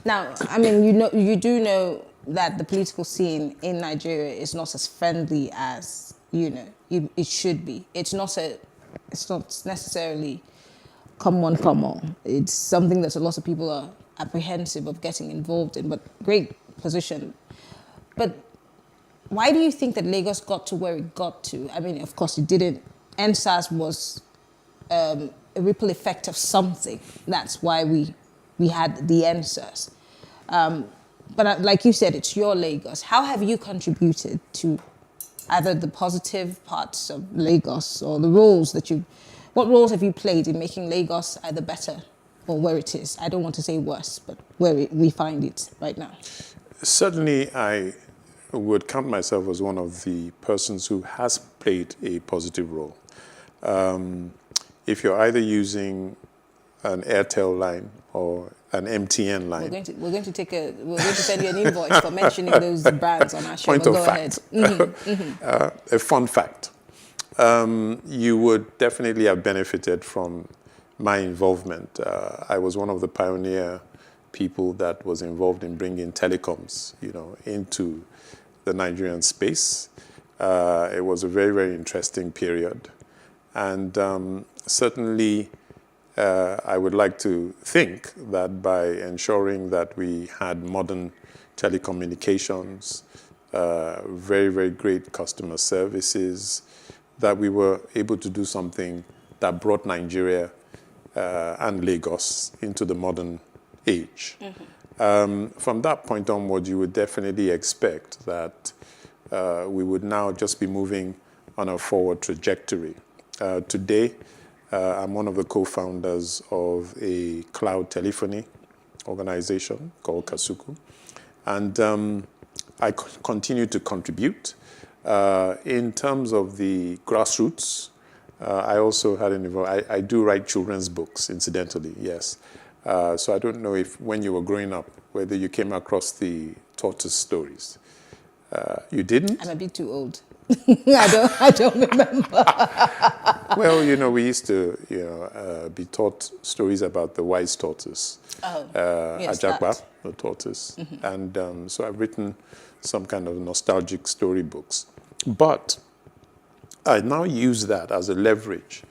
Now, I mean, you do know that the political scene in Nigeria is not as friendly as, it should be. It's not necessarily come on. It's something that a lot of people are apprehensive of getting involved in, but great position. But why do you think that Lagos got to where it got to? I mean, of course, it didn't. NSAS was a ripple effect of something. That's why we had the NSAS. But like you said, it's your Lagos. How have you contributed to either the positive parts of Lagos or the roles what roles have you played in making Lagos either better or where it is? I don't want to say worse, but where we find it right now. Certainly, I would count myself as one of the persons who has played a positive role. If you're either using an Airtel line or an MTN line. We're going to send you an invoice for mentioning those brands on our show. Point of go fact. Ahead. A fun fact. You would definitely have benefited from my involvement. I was one of the pioneer people that was involved in bringing telecoms, into the Nigerian space. It was a very, very interesting period. And certainly, I would like to think that by ensuring that we had modern telecommunications, very, very great customer services, that we were able to do something that brought Nigeria and Lagos into the modern age. From that point onward, you would definitely expect that we would now just be moving on a forward trajectory. Today, I'm one of the co-founders of a cloud telephony organization called Kasuku. And I continue to contribute. In terms of the grassroots, I also had I do write children's books, incidentally, yes. So I don't know if when you were growing up, whether you came across the tortoise stories. You didn't? I'm a bit too old. I don't remember. Well, we used to, be taught stories about the wise tortoise. Yes, Ajakba, the tortoise. And so I've written some kind of nostalgic storybooks. But I now use that as a leverage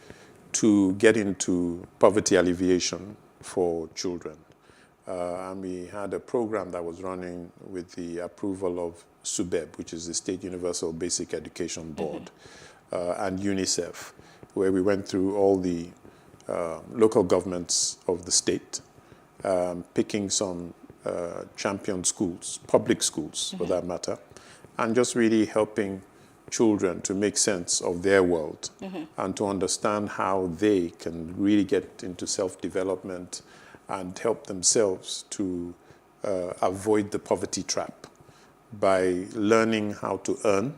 to get into poverty alleviation for children. And we had a program that was running with the approval of SUBEB, which is the State Universal Basic Education Board, and UNICEF, where we went through all the local governments of the state, picking some champion schools, public schools for that matter, and just really helping children to make sense of their world and to understand how they can really get into self-development and help themselves to avoid the poverty trap by learning how to earn,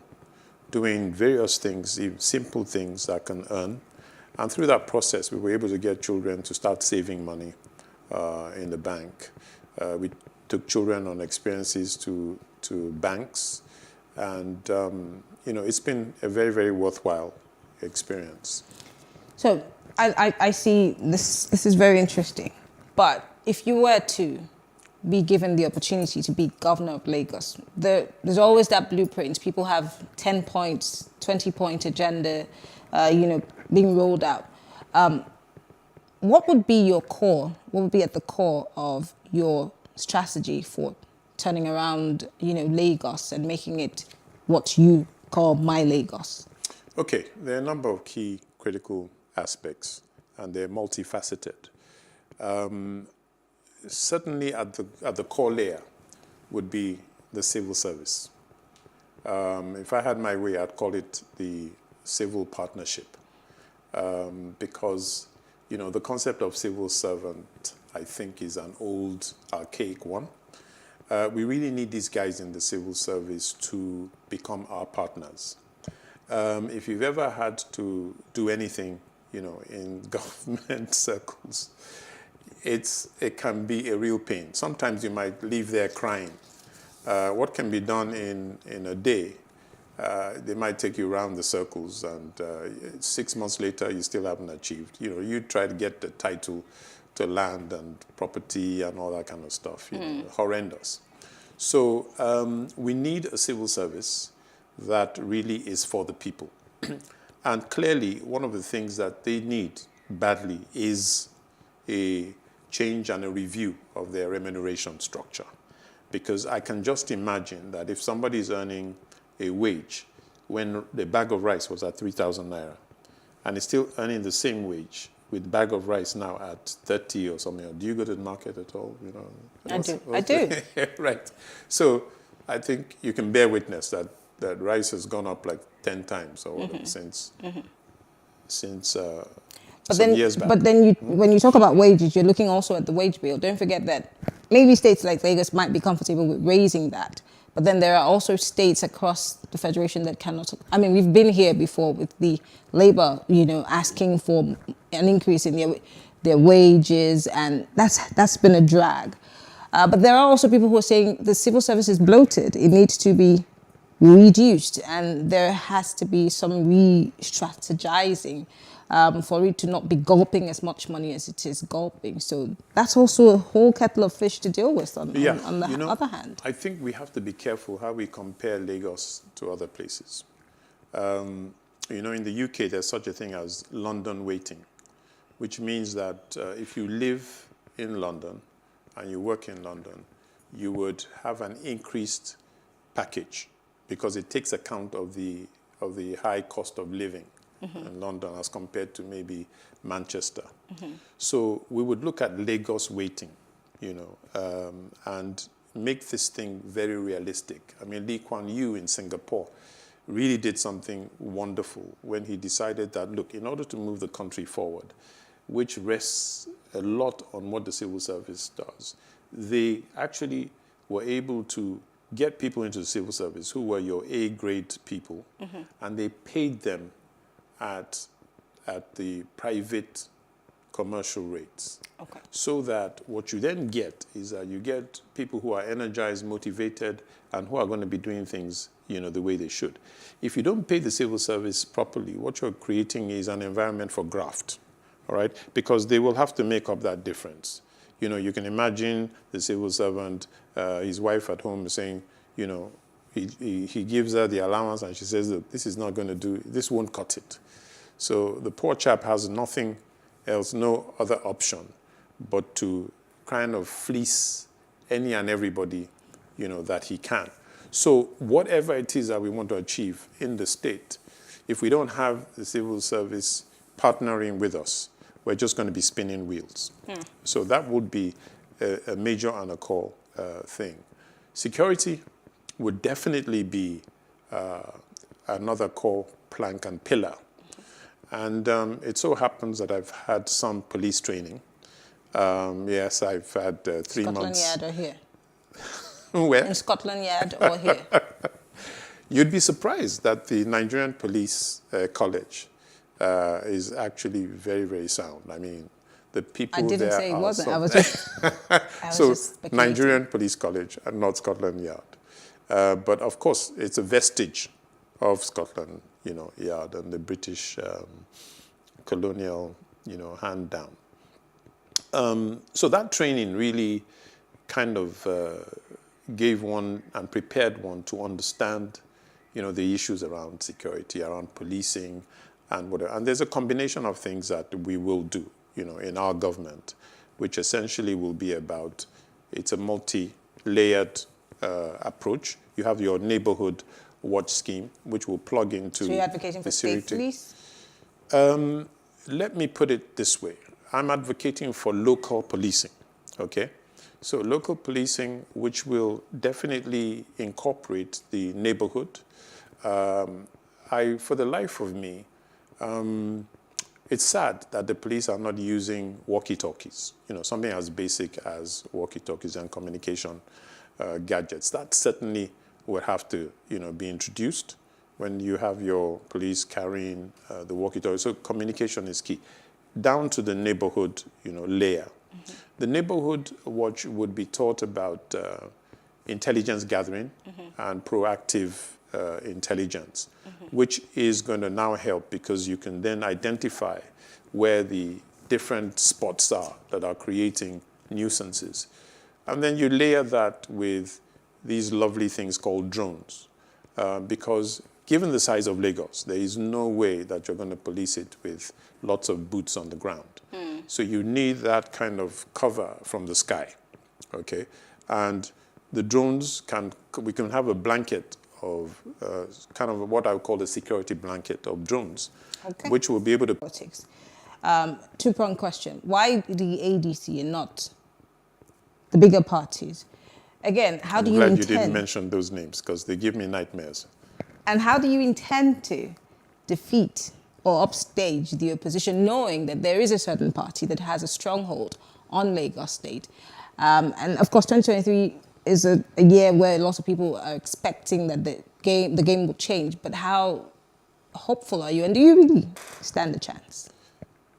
doing various things, even simple things that can earn. And through that process, we were able to get children to start saving money in the bank. We took children on experiences to banks. And, it's been a very, very worthwhile experience. So I see this is very interesting. But if you were to be given the opportunity to be governor of Lagos, there's always that blueprint. People have 10 points, 20-point agenda, being rolled out. What would be your core? What would be at the core of your strategy for turning around, Lagos and making it what you call my Lagos? Okay, there are a number of key critical aspects, and they're multifaceted. Certainly at the core layer would be the civil service. If I had my way, I'd call it the civil partnership, because the concept of civil servant, I think, is an old, archaic one. We really need these guys in the civil service to become our partners. If you've ever had to do anything, in government circles, it can be a real pain. Sometimes you might leave there crying. What can be done in a day, they might take you around the circles, and 6 months later, you still haven't achieved. You try to get the title to land and property and all that kind of stuff, horrendous. So we need a civil service that really is for the people. And clearly, one of the things that they need badly is a change and a review of their remuneration structure. Because I can just imagine that if somebody is earning a wage when the bag of rice was at 3,000 naira and is still earning the same wage with bag of rice now at 30 or something, do you go to the market at all? I do. Right. So I think you can bear witness that rice has gone up like 10 times or whatever since some years back. But then when you talk about wages, you're looking also at the wage bill. Don't forget that maybe states like Lagos might be comfortable with raising that. But then there are also states across the federation that cannot. I mean, we've been here before with the labor, asking for an increase in their wages, and that's been a drag. But there are also people who are saying the civil service is bloated. It needs to be reduced, and there has to be some re-strategizing for it to not be gulping as much money as it is gulping. So that's also a whole kettle of fish to deal with on the other hand. I think we have to be careful how we compare Lagos to other places. In the UK, there's such a thing as London waiting, which means that if you live in London and you work in London, you would have an increased package because it takes account of the high cost of living in London as compared to maybe Manchester. So we would look at Lagos waiting, and make this thing very realistic. I mean, Lee Kuan Yew in Singapore really did something wonderful when he decided that, look, in order to move the country forward, which rests a lot on what the civil service does, they actually were able to get people into the civil service who were your A-grade people, and they paid them at the private commercial rates. Okay. So that what you then get is that you get people who are energized, motivated, and who are going to be doing things, the way they should. If you don't pay the civil service properly, what you're creating is an environment for graft, all right? Because they will have to make up that difference. You can imagine the civil servant, his wife at home saying, he gives her the allowance and she says, look, this is not going to do, this won't cut it. So the poor chap has nothing else, no other option but to kind of fleece any and everybody, that he can. So whatever it is that we want to achieve in the state, if we don't have the civil service partnering with us, we're just going to be spinning wheels. So that would be a major and a core thing. Security would definitely be another core plank and pillar. And it so happens that I've had some police training. Yes, I've had 3 months. Scotland Yard or here? Where? In Scotland Yard or here? You'd be surprised that the Nigerian Police College is actually very, very sound. I mean, the people there I didn't say it wasn't. I was just, so Nigerian Police College and not Scotland Yard. But of course, it's a vestige of Scotland, Yard and the British colonial, hand down. So that training really kind of gave one and prepared one to understand, the issues around security, around policing, and whatever. And there's a combination of things that we will do, in our government, which essentially will be about, it's a multi-layered approach. You have your neighborhood watch scheme, which will plug into So you're advocating for state police? Let me put it this way. I'm advocating for local policing, okay? So local policing, which will definitely incorporate the neighborhood. For the life of me, it's sad that the police are not using walkie-talkies, something as basic as walkie-talkies and communication gadgets. That certainly would have to, be introduced when you have your police carrying the walkie-talkie. So communication is key, down to the neighborhood, layer. The neighborhood watch would be taught about intelligence gathering and proactive intelligence, which is going to now help because you can then identify where the different spots are that are creating nuisances. And then you layer that with these lovely things called drones, because given the size of Lagos, there is no way that you're going to police it with lots of boots on the ground. So you need that kind of cover from the sky, okay? And the drones we can have a blanket of kind of what I would call a security blanket of drones, which will be able to... Politics. Two-pronged question. Why the ADC and not the bigger parties? Again, how do you intend... I'm glad you didn't mention those names because they give me nightmares. And how do you intend to defeat or upstage the opposition, knowing that there is a certain party that has a stronghold on Lagos State? And of course, 2023 is a year where lots of people are expecting that the game will change. But how hopeful are you, and do you really stand a chance?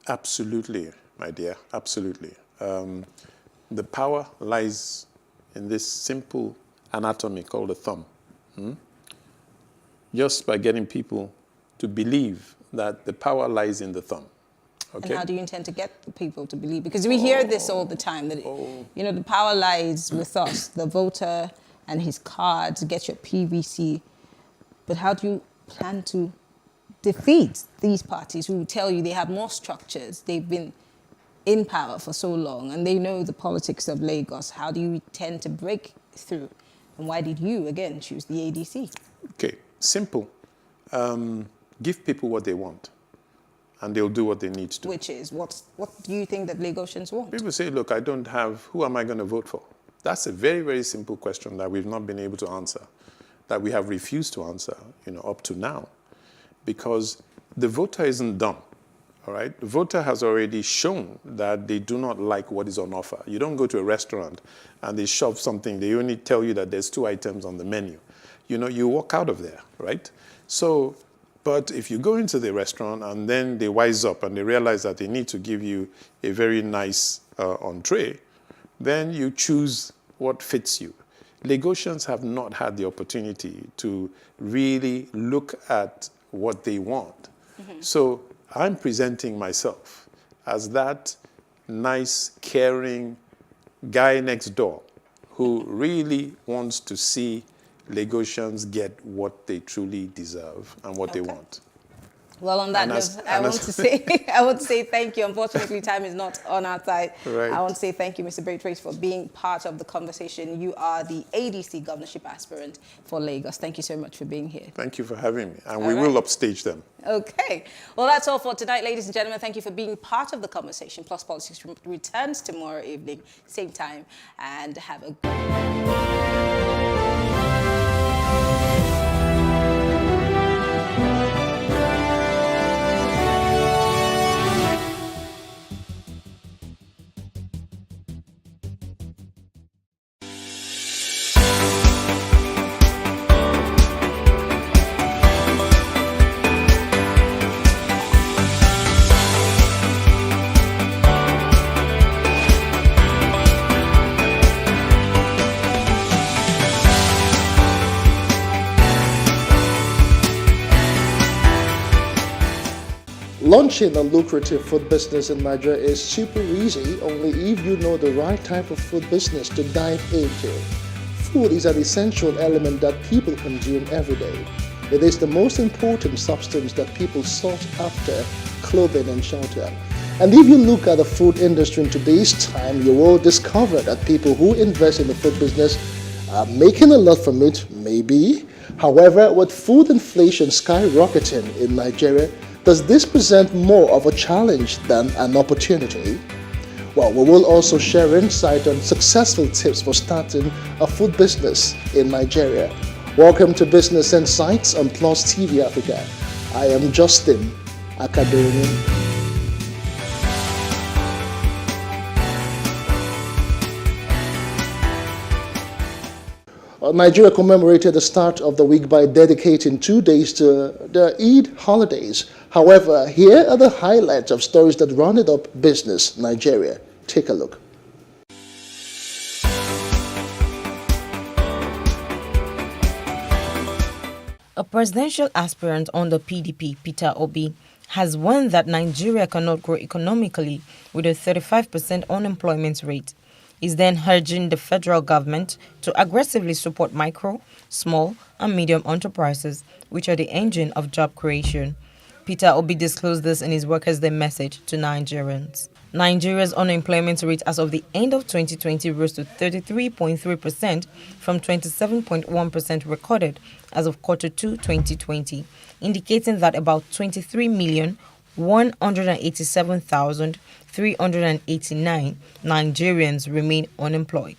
Absolutely, my dear, absolutely. The power lies in this simple anatomy called the thumb. Just by getting people to believe that the power lies in the thumb. Okay? And how do you intend to get the people to believe? Because we hear this all the time, that the power lies with us, the voter and his cards, get your PVC. But how do you plan to defeat these parties who tell you they have more structures, they've been in power for so long, and they know the politics of Lagos? How do you intend to break through? And why did you, again, choose the ADC? Okay, simple. Give people what they want, and they'll do what they need to. Which is, what do you think that Lagosians want? People say, look, I don't have, who am I going to vote for? That's a very, very simple question that we've not been able to answer, that we have refused to answer, up to now. Because the voter isn't dumb, all right? The voter has already shown that they do not like what is on offer. You don't go to a restaurant and they shove something, they only tell you that there's 2 items on the menu. You walk out of there, right? So, but if you go into the restaurant and then they wise up and they realize that they need to give you a very nice entree, then you choose what fits you. Lagosians have not had the opportunity to really look at what they want. So I'm presenting myself as that nice, caring guy next door who really wants to see Lagosians get what they truly deserve and what they want. Well, on that note, I want to say thank you. Unfortunately, time is not on our side. Right. I want to say thank you, Mr. Braithwaite, for being part of the conversation. You are the ADC governorship aspirant for Lagos. Thank you so much for being here. Thank you for having me. And we will upstage them. Okay. Well, that's all for tonight, ladies and gentlemen. Thank you for being part of the conversation. Plus Politics returns tomorrow evening, same time, and have a good... Launching a lucrative food business in Nigeria is super easy only if you know the right type of food business to dive into. Food is an essential element that people consume every day. It is the most important substance that people sought after clothing and shelter. And if you look at the food industry in today's time, you will discover that people who invest in the food business are making a lot from it, maybe. However, with food inflation skyrocketing in Nigeria, does this present more of a challenge than an opportunity? Well, we will also share insight on successful tips for starting a food business in Nigeria. Welcome to Business Insights on Plus TV Africa. I am Justin Akademi. Nigeria commemorated the start of the week by dedicating 2 days to the Eid holidays. However, here are the highlights of stories that rounded up Business Nigeria. Take a look. A presidential aspirant on the PDP, Peter Obi, has warned that Nigeria cannot grow economically with a 35% unemployment rate. Is then urging the federal government to aggressively support micro, small, and medium enterprises, which are the engine of job creation. Peter Obi disclosed this in his Workers' Day message to Nigerians. Nigeria's unemployment rate as of the end of 2020 rose to 33.3% from 27.1% recorded as of Q2 2020, indicating that about 23,187,389 Nigerians remain unemployed.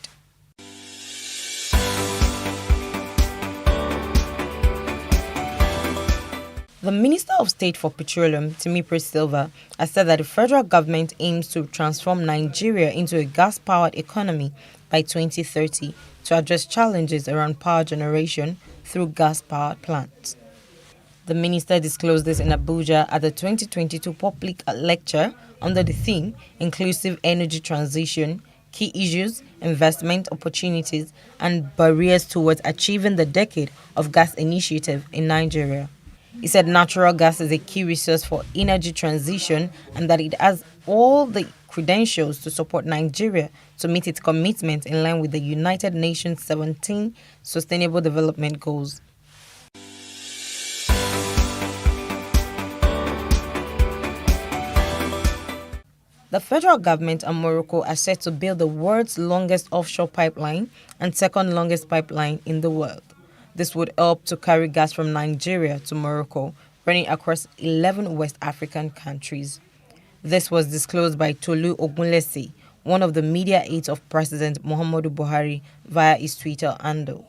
The Minister of State for Petroleum, Timipre Silva, has said that the federal government aims to transform Nigeria into a gas-powered economy by 2030 to address challenges around power generation through gas-powered plants. The minister disclosed this in Abuja at the 2022 public lecture under the theme Inclusive Energy Transition, Key Issues, Investment Opportunities, and Barriers Towards Achieving the Decade of Gas Initiative in Nigeria. He said natural gas is a key resource for energy transition and that it has all the credentials to support Nigeria to meet its commitment in line with the United Nations 17 Sustainable Development Goals. The federal government and Morocco are set to build the world's longest offshore pipeline and second longest pipeline in the world. This would help to carry gas from Nigeria to Morocco, running across 11 West African countries. This was disclosed by Tolu Ogunlesi, one of the media aides of President Muhammadu Buhari, via his Twitter handle.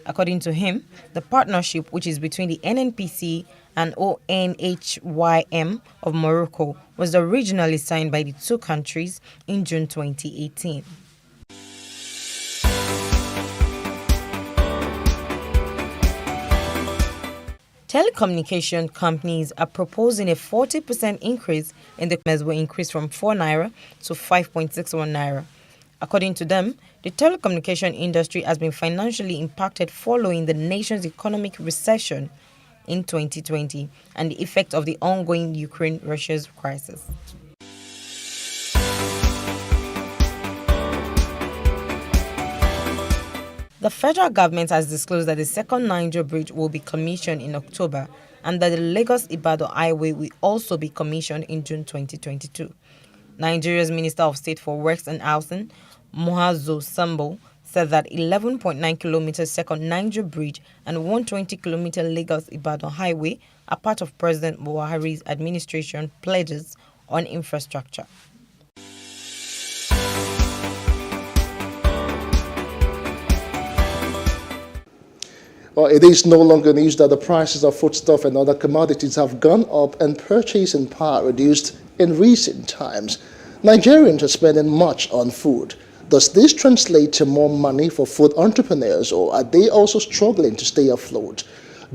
According to him, the partnership, which is between the NNPC and ONHYM of Morocco, was originally signed by the two countries in June 2018. Telecommunication companies are proposing a 40% increase in the will increase from 4 naira to 5.61 naira. According to them, the telecommunication industry has been financially impacted following the nation's economic recession in 2020 and the effect of the ongoing Ukraine-Russia's crisis. The federal government has disclosed that the second Niger bridge will be commissioned in October and that the Lagos-Ibadan highway will also be commissioned in June 2022. Nigeria's Minister of State for Works and Housing, Muazu Sambo, said that 11.9 kilometers second Niger bridge and 120-kilometer Lagos-Ibadan highway are part of President Buhari's administration pledges on infrastructure. Well, it is no longer news that the prices of foodstuff and other commodities have gone up and purchasing power reduced in recent times. Nigerians are spending much on food. Does this translate to more money for food entrepreneurs, or are they also struggling to stay afloat?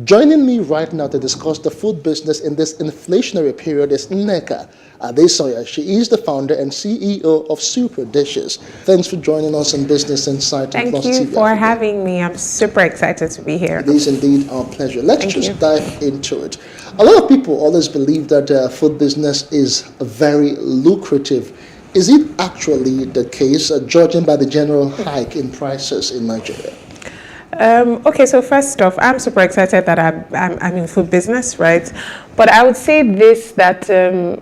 Joining me right now to discuss the food business in this inflationary period is Nneka Adesoya. She is the founder and CEO of Super Dishes. Thanks for joining us on Business Insight. Thank you for having me. I'm super excited to be here. It is indeed our pleasure. Let's just dive into it. A lot of people always believe that food business is very lucrative. Is it actually the case, judging by the general hike in prices in Nigeria? Okay, so first off, I'm super excited that I'm in food business, right? But I would say this, that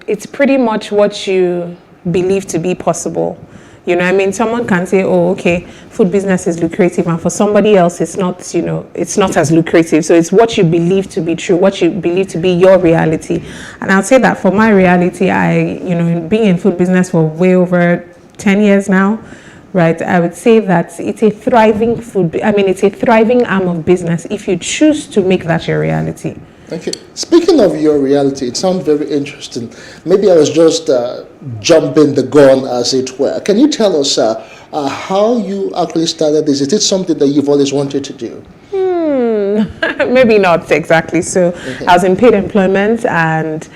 it's pretty much what you believe to be possible. You know, I mean, someone can say, oh, okay, food business is lucrative, and for somebody else, it's not, you know, it's not as lucrative. So it's what you believe to be true, what you believe to be your reality. And I'll say that for my reality, you know, being in food business for way over 10 years now, right, I would say that it's a thriving it's a thriving arm of business if you choose to make that your reality. Okay. Speaking of your reality, it sounds very interesting. Maybe I was just jumping the gun, as it were. Can you tell us how you actually started this? Is it something that you've always wanted to do? Maybe not exactly. So I was in paid employment, and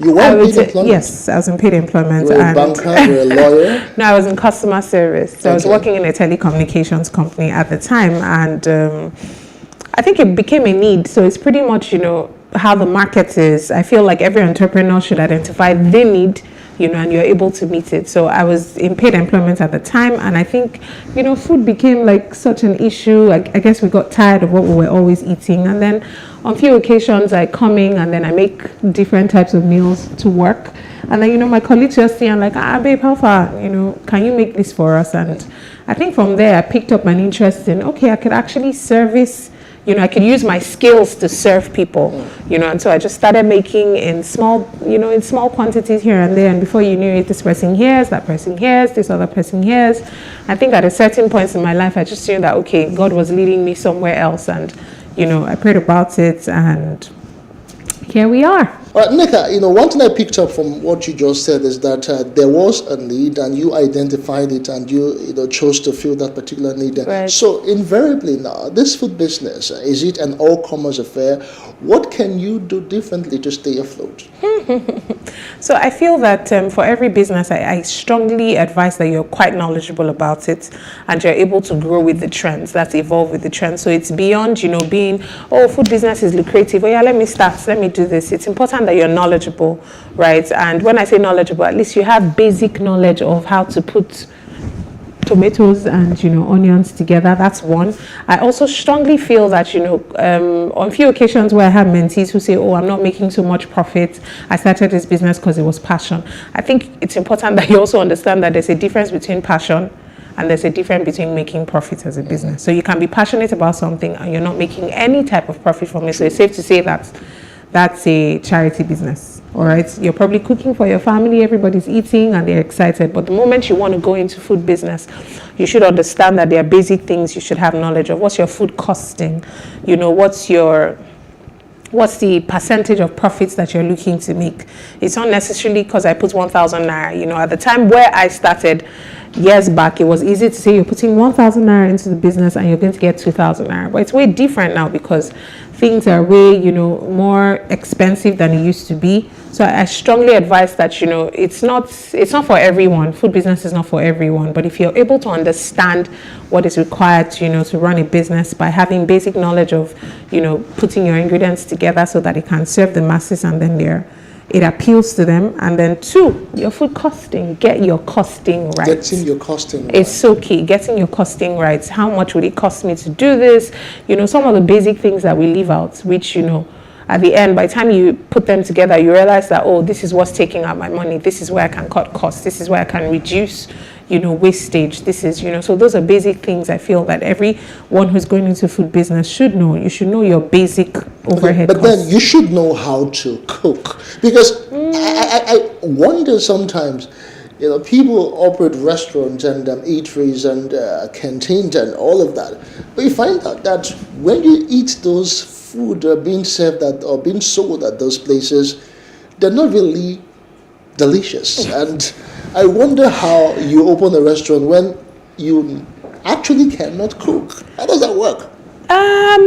you were in paid employment? Yes, I was in paid employment. You were a banker, you were a lawyer? No, I was in customer service. So I was working in a telecommunications company at the time, and I think it became a need. So it's pretty much, you know, how the market is. I feel like every entrepreneur should identify the need, you know, and you're able to meet it. So I was in paid employment at the time, and I think, you know, food became like such an issue. I guess we got tired of what we were always eating, and then on few occasions I come in and then I make different types of meals to work, and then, you know, my colleagues just see and like, babe, how far, you know, can you make this for us? And I think from there I picked up an interest in, okay, I could actually service, you know, I could use my skills to serve people, you know, and so I just started making in small, you know, in small quantities here and there, and before you knew it, this person hears, that person hears, this other person hears. I think at a certain point in my life, I just knew that, okay, God was leading me somewhere else, and, you know, I prayed about it, and, here we are. All right, Nneka, one thing I picked up from what you just said is that there was a need and you identified it and you chose to fill that particular need. Right. So invariably now, this food business, is it an all-comers affair? What can you do differently to stay afloat? So I feel that for every business, I strongly advise that you're quite knowledgeable about it and you're able to grow with the trends, that evolve with the trends. So it's beyond, being, food business is lucrative. Oh yeah, let me start, let me do this. It's important that you're knowledgeable, right? And when I say knowledgeable, at least you have basic knowledge of how to put tomatoes and onions together. That's one. I also strongly feel that on few occasions where I have mentees who say, oh, I'm not making so much profit, I started this business because it was passion. I think it's important that you also understand that there's a difference between passion and there's a difference between making profit as a business. So you can be passionate about something and you're not making any type of profit from it. So it's safe to say that that's a charity business. All right, you're probably cooking for your family, everybody's eating and they're excited. But the moment you want to go into food business, you should understand that there are basic things you should have knowledge of. What's your food costing? What's the percentage of profits that you're looking to make? It's not necessarily because I put 1,000 naira. At the time where I started years back, it was easy to say you're putting 1,000 naira into the business and you're going to get 2,000 naira. But it's way different now because things are way, more expensive than it used to be. So I strongly advise that, it's not for everyone. Food business is not for everyone. But if you're able to understand what is required, to run a business by having basic knowledge of, putting your ingredients together so that it can serve the masses and then it appeals to them. And then two, your food costing. Get your costing right. Getting your costing right. It's so key. Getting your costing right. How much would it cost me to do this? Some of the basic things that we leave out, which, at the end, by the time you put them together, you realize that, oh, this is what's taking out my money. This is where I can cut costs. This is where I can reduce, wastage. This is, so those are basic things I feel that everyone who's going into food business should know. You should know your basic overhead but costs. Then you should know how to cook. Because I wonder sometimes, people operate restaurants and eateries and canteens and all of that. But you find out that when you eat those food being served at or being sold at those places, they're not really delicious. And I wonder how you open a restaurant when you actually cannot cook. How does that work?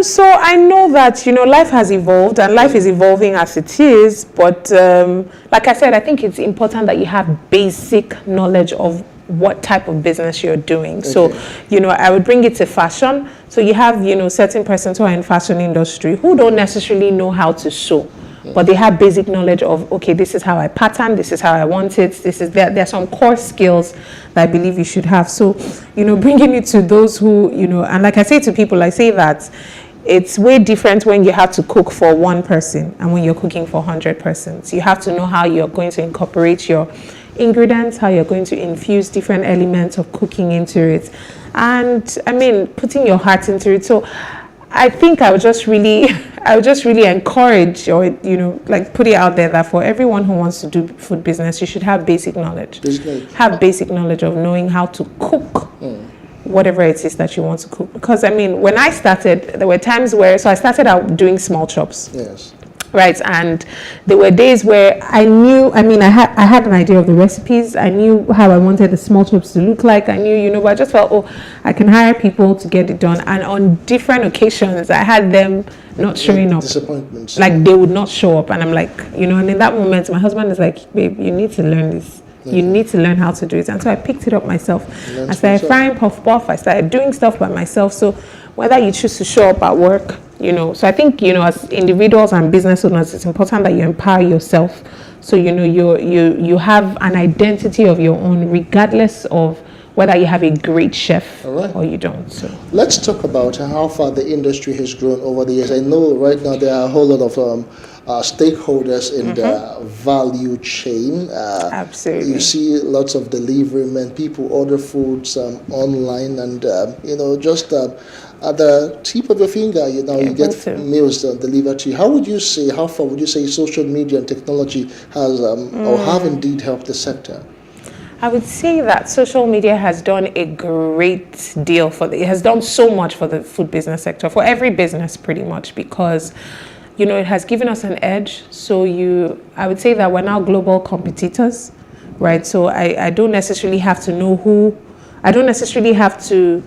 So I know that, life has evolved and life is evolving as it is. But like I said, I think it's important that you have basic knowledge of what type of business you're doing. Okay. So, I would bring it to fashion. So you have, certain persons who are in fashion industry who don't necessarily know how to sew. But they have basic knowledge of, okay, this is how I pattern, this is how I want it, there are some core skills that I believe you should have. So, bringing it to those who, and like I say to people, I say that it's way different when you have to cook for one person and when you're cooking for 100 persons. You have to know how you're going to incorporate your ingredients, how you're going to infuse different elements of cooking into it. And, putting your heart into it. So I think I would just really encourage or, put it out there that for everyone who wants to do food business, you should have basic knowledge. Have basic knowledge of knowing how to cook whatever it is that you want to cook. Because, when I started, there were times where, so I started out doing small chops. Yes. Right, and there were days where I knew, I had an idea of the recipes, I knew how I wanted the small chops to look like, I knew, but I just felt, I can hire people to get it done. And on different occasions, I had them not showing up. Disappointments. Like, they would not show up, and I'm like, and in that moment, my husband is like, babe, you need to learn this. You need to learn how to do it. And so I picked it up myself. I started frying puff, I started doing stuff by myself. So whether you choose to show up at work, so I think, as individuals and business owners, it's important that you empower yourself. So, you have an identity of your own, regardless of whether you have a great chef or you don't. So let's talk about how far the industry has grown over the years. I know right now there are a whole lot of stakeholders in the value chain. Absolutely. You see lots of delivery men, people order foods online and, just at the tip of your finger, you get meals delivered to you. How far would you say social media and technology has or have indeed helped the sector? I would say that social media has done a great deal it has done so much for the food business sector, for every business pretty much, because you know, it has given us an edge. So I would say that we're now global competitors, right? So I don't necessarily have to know I don't necessarily have to,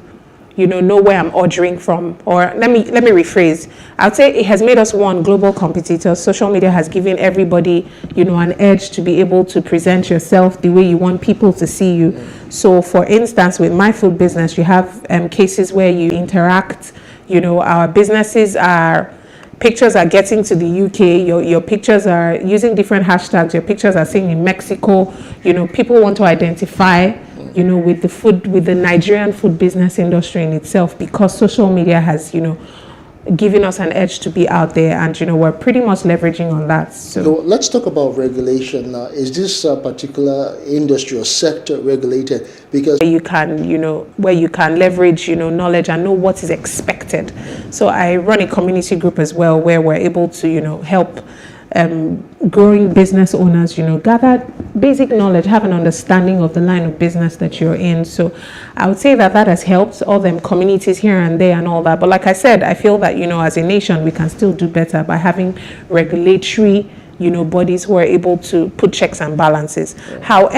you know where I'm ordering from. Or let me rephrase. I would say it has made us one global competitor. Social media has given everybody, you know, an edge to be able to present yourself the way you want people to see you. So for instance, with my food business, you have cases where you interact, you know, our pictures are getting to the UK, your pictures are using different hashtags, your pictures are seen in Mexico, you know, people want to identify, you know, with the Nigerian food business industry in itself, because social media has, you know, given us an edge to be out there, and, you know, we're pretty much leveraging on that. So let's talk about regulation now. Is this particular industry or sector regulated? Because you can, you know, where you can leverage, you know, knowledge and know what is expected. So I run a community group as well, where we're able to, you know, help growing business owners, you know, gather basic knowledge, have an understanding of the line of business that you're in. So I would say that has helped all them communities here and there and all that. But like I said, I feel that, you know, as a nation, we can still do better by having regulatory, you know, bodies who are able to put checks and balances. However,